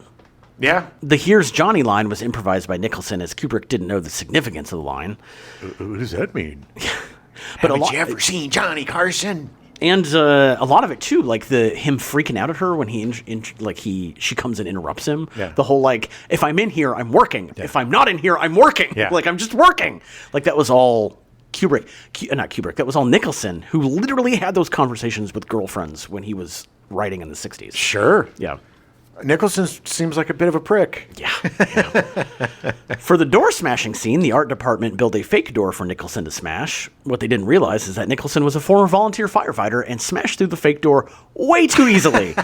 Yeah. The "Here's Johnny" line was improvised by Nicholson, as Kubrick didn't know the significance of the line. What does that mean? But Haven't you ever seen Johnny Carson? And a lot of it too, like him freaking out at her when she comes and interrupts him. Yeah. The whole if I'm in here, I'm working. Yeah. If I'm not in here, I'm working. Yeah. I'm just working. That was all not Kubrick. That was all Nicholson, who literally had those conversations with girlfriends when he was writing in the 60s. Sure. Yeah. Nicholson seems like a bit of a prick. Yeah. For the door smashing scene, the art department built a fake door for Nicholson to smash. What they didn't realize is that Nicholson was a former volunteer firefighter and smashed through the fake door way too easily.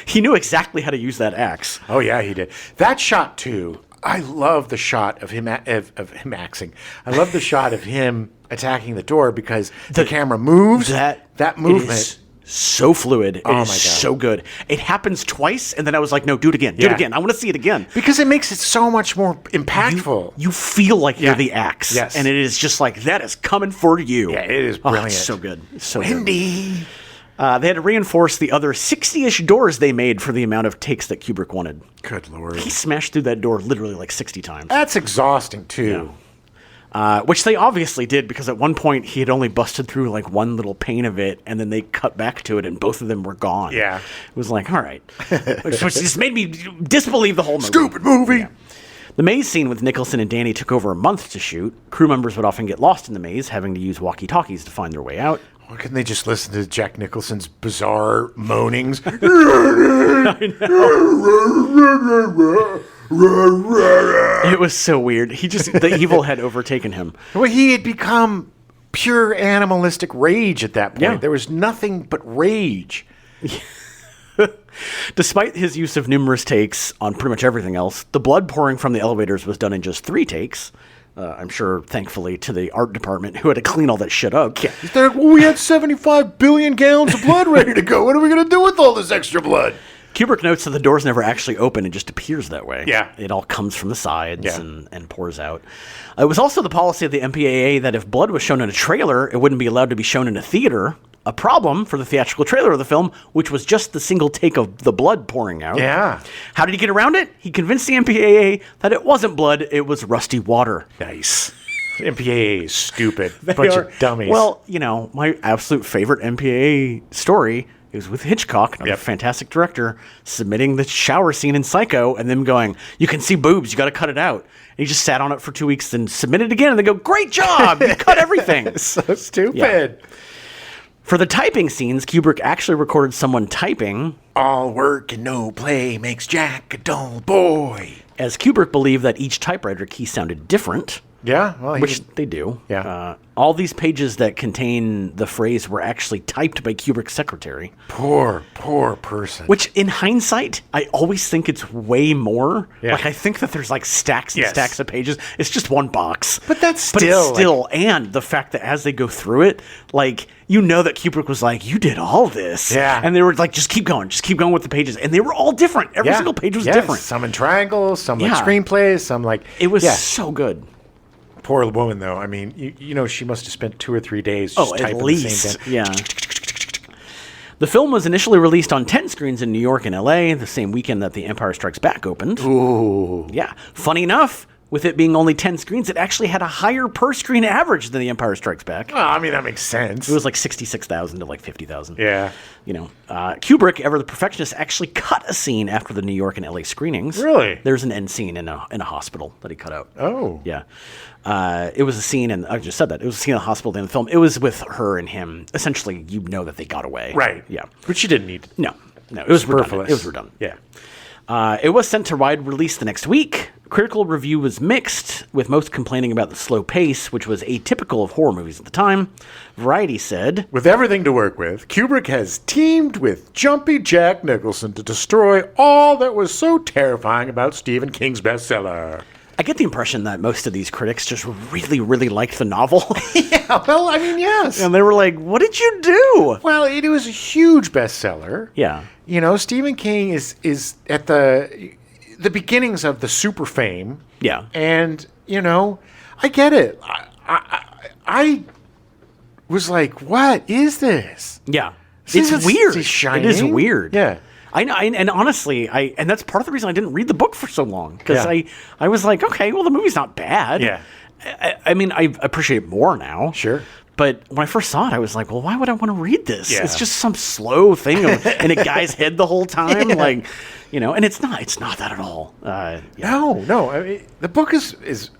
He knew exactly how to use that axe. Oh, yeah, he did. That shot, too. I love the shot of him axing. I love the shot of him attacking the door because the camera moves. That movement is so fluid. It is my God. So good. It happens twice, and then I was like, no, do it again. Do it again. I want to see it again. Because it makes it so much more impactful. You feel like you're the axe. Yes. And it is just like, that is coming for you. Yeah, it is brilliant. It's so good. So Windy. good. They had to reinforce the other 60-ish doors they made for the amount of takes that Kubrick wanted. Good Lord. He smashed through that door literally 60 times. That's exhausting, too. Yeah. Which they obviously did, because at one point he had only busted through one little pane of it, and then they cut back to it, and both of them were gone. Yeah. It was like, all right. Which just made me disbelieve the whole movie. Stupid movie. Yeah. The maze scene with Nicholson and Danny took over a month to shoot. Crew members would often get lost in the maze, having to use walkie-talkies to find their way out. Why couldn't they just listen to Jack Nicholson's bizarre moanings? I know. It was so weird. The evil had overtaken him. Well, he had become pure animalistic rage at that point. Yeah. There was nothing but rage. Despite his use of numerous takes on pretty much everything else, the blood pouring from the elevators was done in just 3 takes. I'm sure, thankfully, to the art department, who had to clean all that shit up. Yeah. They're like, well, we had 75 billion gallons of blood ready to go. What are we going to do with all this extra blood? Kubrick notes that the doors never actually open. It just appears that way. Yeah. It all comes from the sides and pours out. It was also the policy of the MPAA that if blood was shown in a trailer, it wouldn't be allowed to be shown in a theater. A problem for the theatrical trailer of the film, which was just the single take of the blood pouring out. Yeah. How did he get around it? He convinced the MPAA that it wasn't blood, it was rusty water. Nice. MPAA is stupid. Bunch of dummies. Well, my absolute favorite MPAA story is with Hitchcock, another fantastic director, submitting the shower scene in Psycho and them going, you can see boobs, you got to cut it out. And he just sat on it for 2 weeks and submitted it again, and they go, great job, you cut everything. So stupid. Yeah. For the typing scenes, Kubrick actually recorded someone typing. All work and no play makes Jack a dull boy. As Kubrick believed that each typewriter key sounded different. Yeah, well, which they do. Yeah. All these pages that contain the phrase were actually typed by Kubrick's secretary. Poor person. Which, in hindsight, I always think it's way more. Yeah. I think that there's stacks and stacks of pages. It's just one box. But that's But it's still, and the fact that as they go through it, that Kubrick was like, you did all this. Yeah. And they were like, just keep going with the pages. And they were all different. Every single page was different. Some in triangles, some screenplays, some It was so good. Poor woman, though. I mean, she must have spent 2 or 3 days just typing at least. the same thing. Yeah. The film was initially released on 10 screens in New York and LA the same weekend that The Empire Strikes Back opened. Ooh. Yeah. Funny enough, with it being only 10 screens, it actually had a higher per-screen average than The Empire Strikes Back. Well, I mean, that makes sense. It was like 66,000 to like 50,000. Yeah. Kubrick, ever the perfectionist, actually cut a scene after the New York and LA screenings. Really? There's an end scene in a hospital that he cut out. Oh. Yeah. It was a scene, and I just said that. It was a scene in the hospital in the film. It was with her and him. Essentially, you know that they got away. Right. Yeah. Which you didn't need. No. It was redundant. Superfluous. It was redundant. Yeah. It was sent to wide release the next week. Critical review was mixed, with most complaining about the slow pace, which was atypical of horror movies at the time. Variety said, With everything to work with, Kubrick has teamed with jumpy Jack Nicholson to destroy all that was so terrifying about Stephen King's bestseller. I get the impression that most of these critics just really, really liked the novel. Yeah, well, I mean, yes. And they were like, what did you do? Well, it was a huge bestseller. Yeah. Stephen King is at the beginnings of the super fame. Yeah. And, I get it. I was like, what is this? Yeah. This It's is weird. Shining? It is weird. Yeah. I know, and honestly, and that's part of the reason I didn't read the book for so long, because I was like, okay, well, the movie's not bad. Yeah. I mean, I appreciate it more now. Sure. But when I first saw it, I was like, well, why would I want to read this? Yeah. It's just some slow thing in a guy's head the whole time. Yeah. Like, and it's not that at all. Yeah. No. I mean, the book is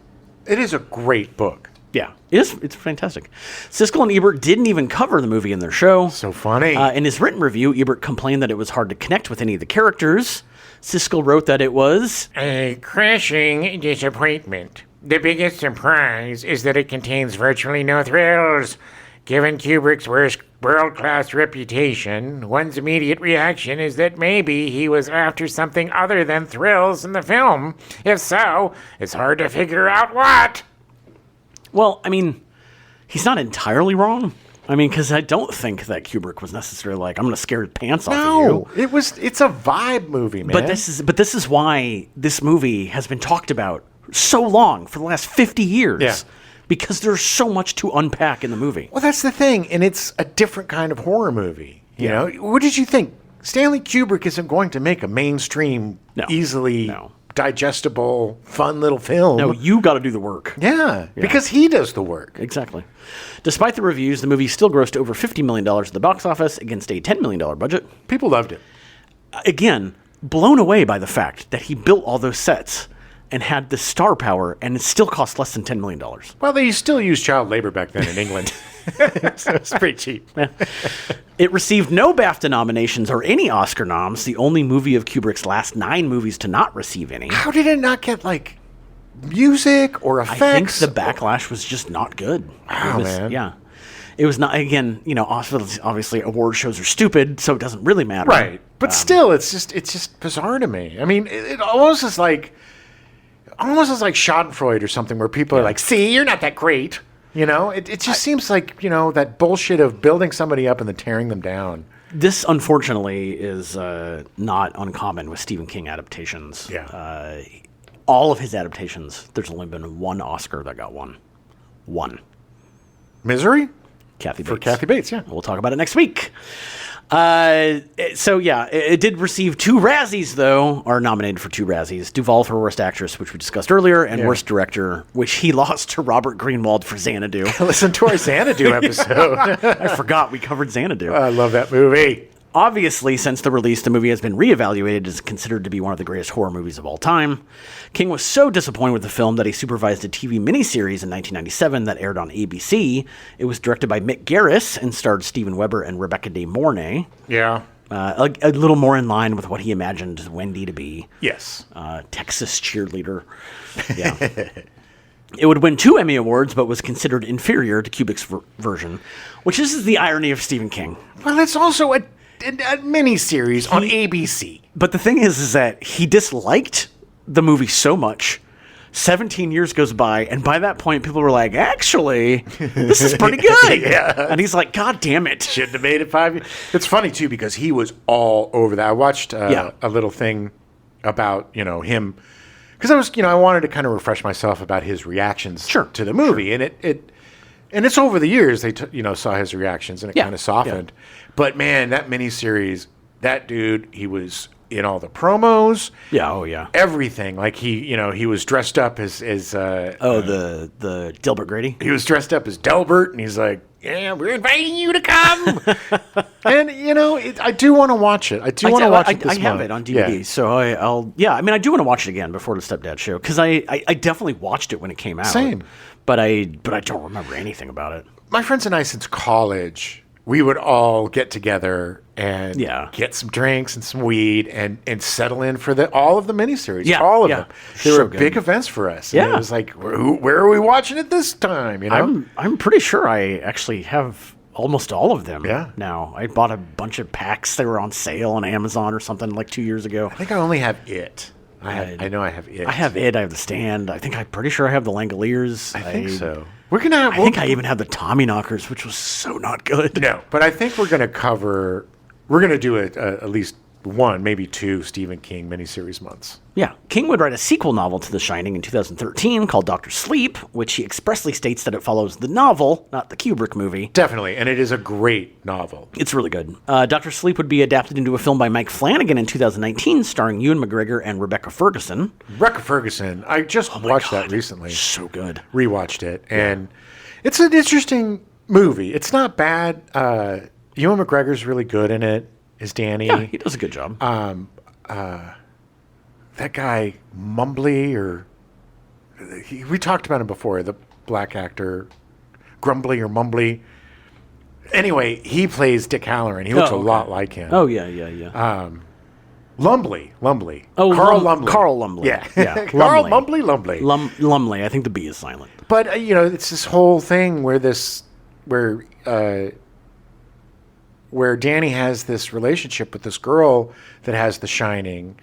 a great book. Yeah, it's fantastic. Siskel and Ebert didn't even cover the movie in their show. So funny. In his written review, Ebert complained that it was hard to connect with any of the characters. Siskel wrote that it was a crashing disappointment. The biggest surprise is that it contains virtually no thrills. Given Kubrick's world-class reputation, one's immediate reaction is that maybe he was after something other than thrills in the film. If so, it's hard to figure out what. Well, I mean, he's not entirely wrong. I mean, because I don't think that Kubrick was necessarily like, I'm going to scare your pants off of you. It's a vibe movie, man. But this is why this movie has been talked about so long, for the last 50 years. Yeah. Because there's so much to unpack in the movie. Well, that's the thing, and it's a different kind of horror movie. You know, what did you think? Stanley Kubrick isn't going to make a mainstream, easily digestible, fun little film. No, you got to do the work. Yeah, because he does the work. Exactly. Despite the reviews, the movie still grossed over $50 million at the box office against a $10 million budget. People loved it. Again, blown away by the fact that he built all those sets and had the star power, and it still cost less than $10 million. Well, they still used child labor back then in England. So it's pretty cheap. Yeah. It received no BAFTA nominations or any Oscar noms, the only movie of Kubrick's last 9 movies to not receive any. How did it not get, music or effects? I think the backlash was just not good. Wow, man. Yeah. It was not, again, obviously award shows are stupid, so it doesn't really matter. Right. But still, it's just bizarre to me. I mean, it almost is like Schadenfreude or something, where people are like, see, you're not that great. It just seems like, that bullshit of building somebody up and then tearing them down. This, unfortunately, is not uncommon with Stephen King adaptations. Yeah. All of his adaptations, there's only been one Oscar that got one. One. Misery? Kathy Bates. For Kathy Bates, yeah. We'll talk about it next week. It did receive 2 Razzies, though, or nominated for 2 Razzies. Duvall for Worst Actress, which we discussed earlier, and Worst Director, which he lost to Robert Greenwald for Xanadu. Listen to our Xanadu episode. I forgot we covered Xanadu. I love that movie. Obviously, since the release, the movie has been reevaluated as considered to be one of the greatest horror movies of all time. King was so disappointed with the film that he supervised a TV miniseries in 1997 that aired on ABC. It was directed by Mick Garris and starred Steven Weber and Rebecca De Mornay. Yeah. A little more in line with what he imagined Wendy to be. Yes. Texas cheerleader. Yeah. It would win 2 Emmy Awards, but was considered inferior to Kubrick's version, which is the irony of Stephen King. Well, it's also a miniseries on ABC. But the thing is that he disliked the movie so much. 17 years goes by, and by that point, people were like, actually, this is pretty good. Yeah. And he's like, God damn it. Shouldn't have made it 5 years. It's funny, too, because he was all over that. I watched a little thing about, him. Because I wanted to kind of refresh myself about his reactions to the movie. Sure. And it's over the years they saw his reactions, and it kind of softened. Yeah. But, man, that miniseries, that dude, he was in all the promos. Yeah. Oh yeah. Everything. Like he was dressed up as The Dilbert Grady. he was dressed up as Delbert, and he's like, "Yeah, we're inviting you to come." And I do want to watch it. I do want to watch it. This I have month. it on DVD, Yeah. so I'll. Yeah, I mean, I do want to watch it again before the Stepdad show because I definitely watched it when it came out. Same. But I don't remember anything about it. My friends and I, since college, we would all get together and get some drinks and some weed and settle in for all of the miniseries. Yeah, all of yeah. them. They So were good. big events for us. And Yeah. it was like, where are we watching it this time? I'm pretty sure I actually have almost all of them. Yeah. Now I bought a bunch of packs. They were on sale on Amazon or something like 2 years ago. I think I only have it. I know I have it. I have it. I have the Stand. I'm pretty sure I have the Langoliers. I think so. I think I even have the Tommyknockers, which was so not good. No, but I think we're going to do at least one, maybe two Stephen King miniseries months. Yeah. King would write a sequel novel to The Shining in 2013 called Dr. Sleep, which he expressly states that it follows the novel, not the Kubrick movie. Definitely, and it is a great novel. It's really good. Dr. Sleep would be adapted into a film by Mike Flanagan in 2019, starring Ewan McGregor and Rebecca Ferguson. Rebecca Ferguson, I just watched that recently. So good. Rewatched it, and it's an interesting movie. It's not bad. Ewan McGregor's really good in it as Danny. Yeah, he does a good job. That guy Mumbly, we talked about him before, the black actor Grumbly or Mumbly. Anyway, he plays Dick Halloran. He looks a lot like him. Oh, yeah. Lumbly. Oh, Carl Lumbly. Carl Lumbly. Yeah. Carl Lumbly. Lumley. I think the B is silent. But it's this whole thing where Danny has this relationship with this girl that has The Shining,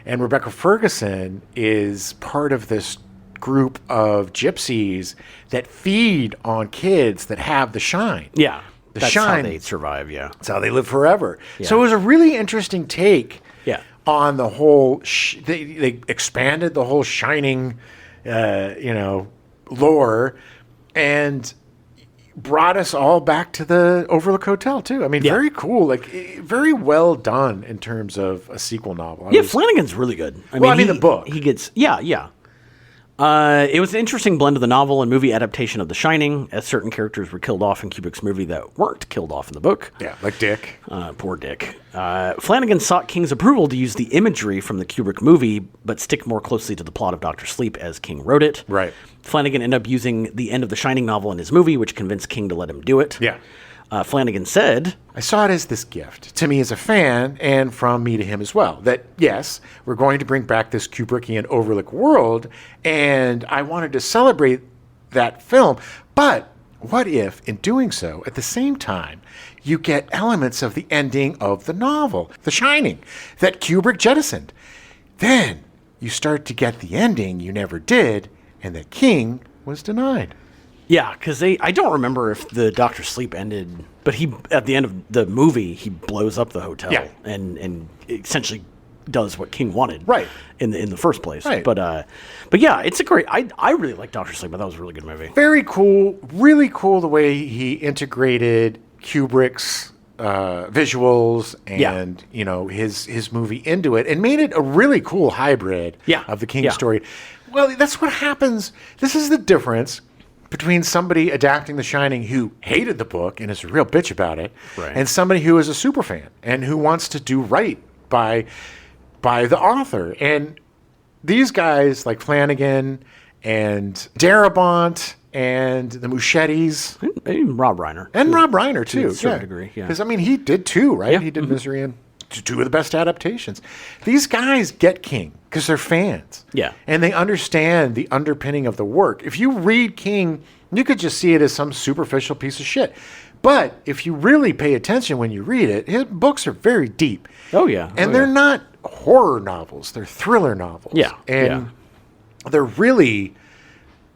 and Rebecca Ferguson is part of this group of gypsies that feed on kids that have the shine. Yeah. That's Shine. how they survive, yeah. That's how they live forever. Yeah. So it was a really interesting take Yeah. on the whole. They expanded the whole Shining, lore, and brought us all back to the Overlook Hotel too. I mean, very cool. Like, very well done in terms of a sequel novel. Flanagan's really good. I mean, the book. He gets, yeah. It was an interesting blend of the novel and movie adaptation of The Shining, as certain characters were killed off in Kubrick's movie that weren't killed off in the book. Yeah, like Dick. Poor Dick. Flanagan sought King's approval to use the imagery from the Kubrick movie, but stick more closely to the plot of Dr. Sleep as King wrote it. Right. Flanagan ended up using the end of the Shining novel in his movie, which convinced King to let him do it. Yeah. Flanagan said, I saw it as this gift to me as a fan and from me to him as well. That, yes, we're going to bring back this Kubrickian Overlook world, and I wanted to celebrate that film. But what if, in doing so, at the same time, you get elements of the ending of the novel, The Shining, that Kubrick jettisoned? Then you start to get the ending you never did, and that King was denied. yeah, because I don't remember if the Dr. Sleep ended, but he, at the end of the movie, he blows up the hotel and essentially does what King wanted in the first place. Right. But yeah, it's a great, I really like Dr. Sleep. I thought it was a really good movie. Very cool, really cool the way he integrated Kubrick's visuals and his movie into it and made it a really cool hybrid of the King story. Well, that's what happens. This is the difference between somebody adapting The Shining who hated the book and is a real bitch about it, and somebody who is a super fan and who wants to do right by the author. And these guys like Flanagan and Darabont and the Muschettis. And Rob Reiner. And Rob Reiner, too. To a certain degree, yeah. Because, I mean, he did two, right? Yeah. He did Misery and two of the best adaptations. These guys get King because they're fans. Yeah. And they understand the underpinning of the work. If you read King, you could just see it as some superficial piece of shit. But if you really pay attention when you read it, his books are very deep. Oh, yeah. And they're not horror novels. They're thriller novels. Yeah. And they're really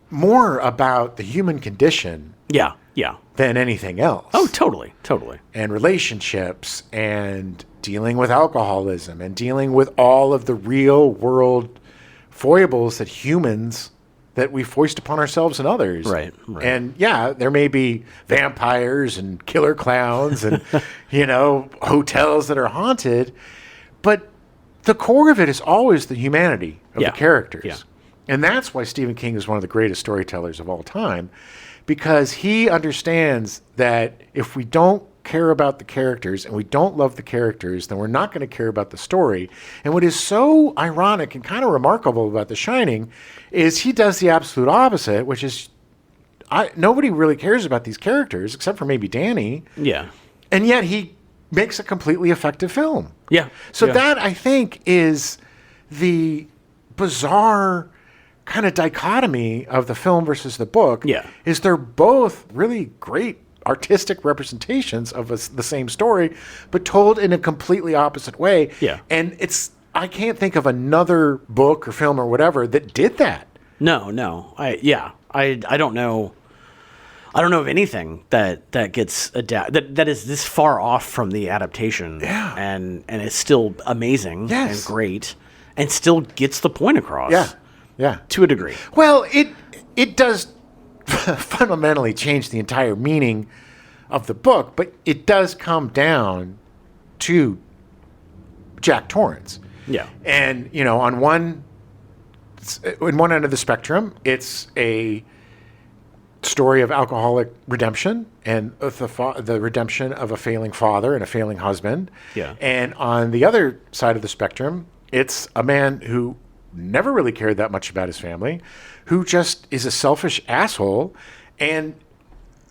more about the human condition than anything else. Oh, totally. And relationships and dealing with alcoholism and dealing with all of the real world foibles that we foist upon ourselves and others. Right. And there may be vampires and killer clowns and, hotels that are haunted, but the core of it is always the humanity of Yeah. the characters. Yeah. And that's why Stephen King is one of the greatest storytellers of all time, because he understands that if we don't care about the characters and we don't love the characters, then we're not going to care about the story. And what is so ironic and kind of remarkable about The Shining is he does the absolute opposite, which is nobody really cares about these characters except for maybe Danny. Yeah. And yet he makes a completely effective film. Yeah. So Yeah. that, I think, is the bizarre kind of dichotomy of the film versus the book. Yeah. Is they're both really great artistic representations of the same story, but told in a completely opposite way. Yeah. And I can't think of another book or film or whatever that did that. No. I don't know. I don't know of anything that gets that is this far off from the adaptation. Yeah. And it's still amazing Yes. and great and still gets the point across. Yeah. To a degree. Well, it does fundamentally change the entire meaning of the book, but it does come down to Jack Torrance. Yeah. And, on one end of the spectrum, it's a story of alcoholic redemption and the redemption of a failing father and a failing husband. Yeah. And on the other side of the spectrum, it's a man who never really cared that much about his family, who just is a selfish asshole, and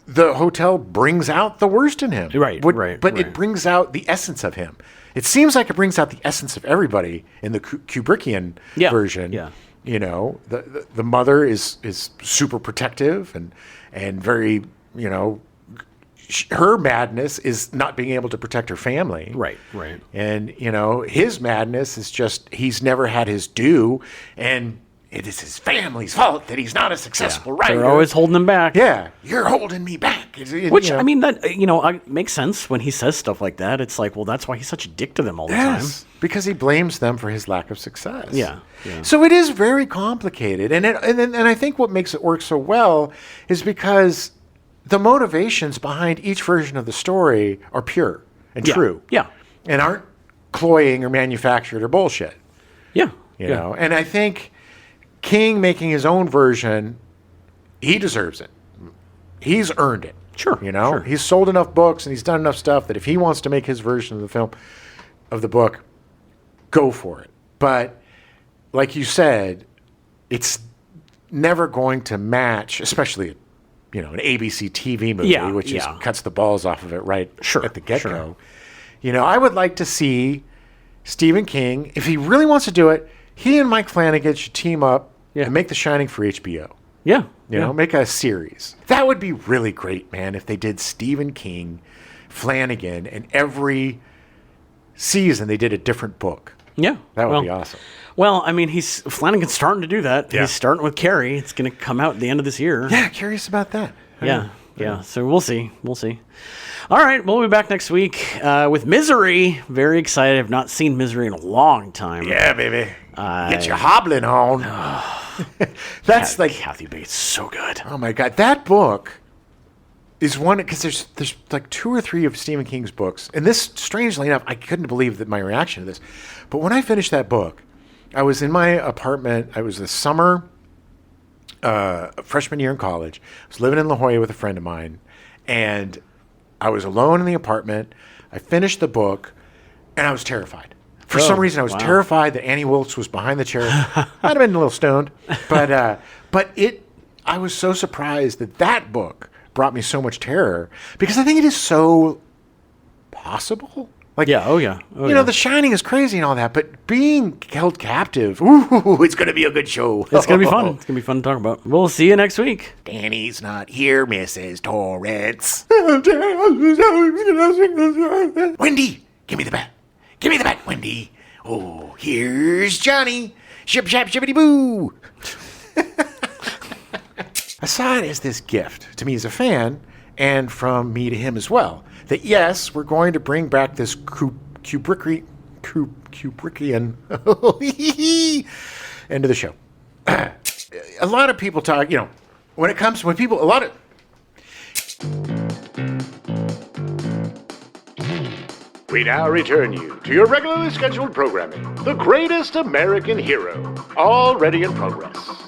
the hotel brings out the worst in him. Right. But it brings out the essence of him. It seems like it brings out the essence of everybody in the Kubrickian version. Yeah. The mother is super protective and very, her madness is not being able to protect her family. Right. And, his madness is just he's never had his due, and it is his family's fault that he's not a successful writer. They're always holding him back. Yeah, you're holding me back. Which, I mean, that, makes sense when he says stuff like that. It's like, well, that's why he's such a dick to them all the time. Because he blames them for his lack of success. Yeah. So it is very complicated. And I think what makes it work so well is because the motivations behind each version of the story are pure and true. Yeah. And aren't cloying or manufactured or bullshit. Yeah. You know? And I think King making his own version, he deserves it. He's earned it. Sure. Sure. He's sold enough books and he's done enough stuff that if he wants to make his version of the film, of the book, go for it. But like you said, it's never going to match, especially an ABC TV movie, which just cuts the balls off of it right at the get-go. Sure. I would like to see Stephen King, if he really wants to do it, he and Mike Flanagan should team up and make The Shining for HBO. Yeah. Make a series. That would be really great, man, if they did Stephen King, Flanagan, and every season they did a different book. Yeah. That would be awesome. Well, I mean, Flanagan's starting to do that. Yeah. He's starting with Carrie. It's going to come out at the end of this year. Yeah, curious about that. Yeah. So we'll see. All right, we'll be back next week with Misery. Very excited. I've not seen Misery in a long time. Yeah, baby. Get your hobbling on. That's like Kathy Bates, so good. Oh my God, that book is one because there's like 2 or 3 of Stephen King's books, and this, strangely enough, I couldn't believe that my reaction to this. But when I finished that book, I was in my apartment. I was the summer, freshman year in college. I was living in La Jolla with a friend of mine, and I was alone in the apartment. I finished the book, and I was terrified. For some reason, I was terrified that Annie Wilkes was behind the chair. Might have been a little stoned, but I was so surprised that book brought me so much terror because I think it is so possible. Like, The Shining is crazy and all that, but being held captive, it's going to be a good show. It's going to be fun. It's going to be fun to talk about. We'll see you next week. Danny's not here, Mrs. Torrance. Wendy, give me the bat. Give me the bat, Wendy. Oh, here's Johnny. Ship, shap, shippity boo. I saw it as this gift to me as a fan, and from me to him as well. That yes, we're going to bring back this Kubrickian end of the show. A lot of people talk, We now return you to your regularly scheduled programming, The Greatest American Hero, already in progress.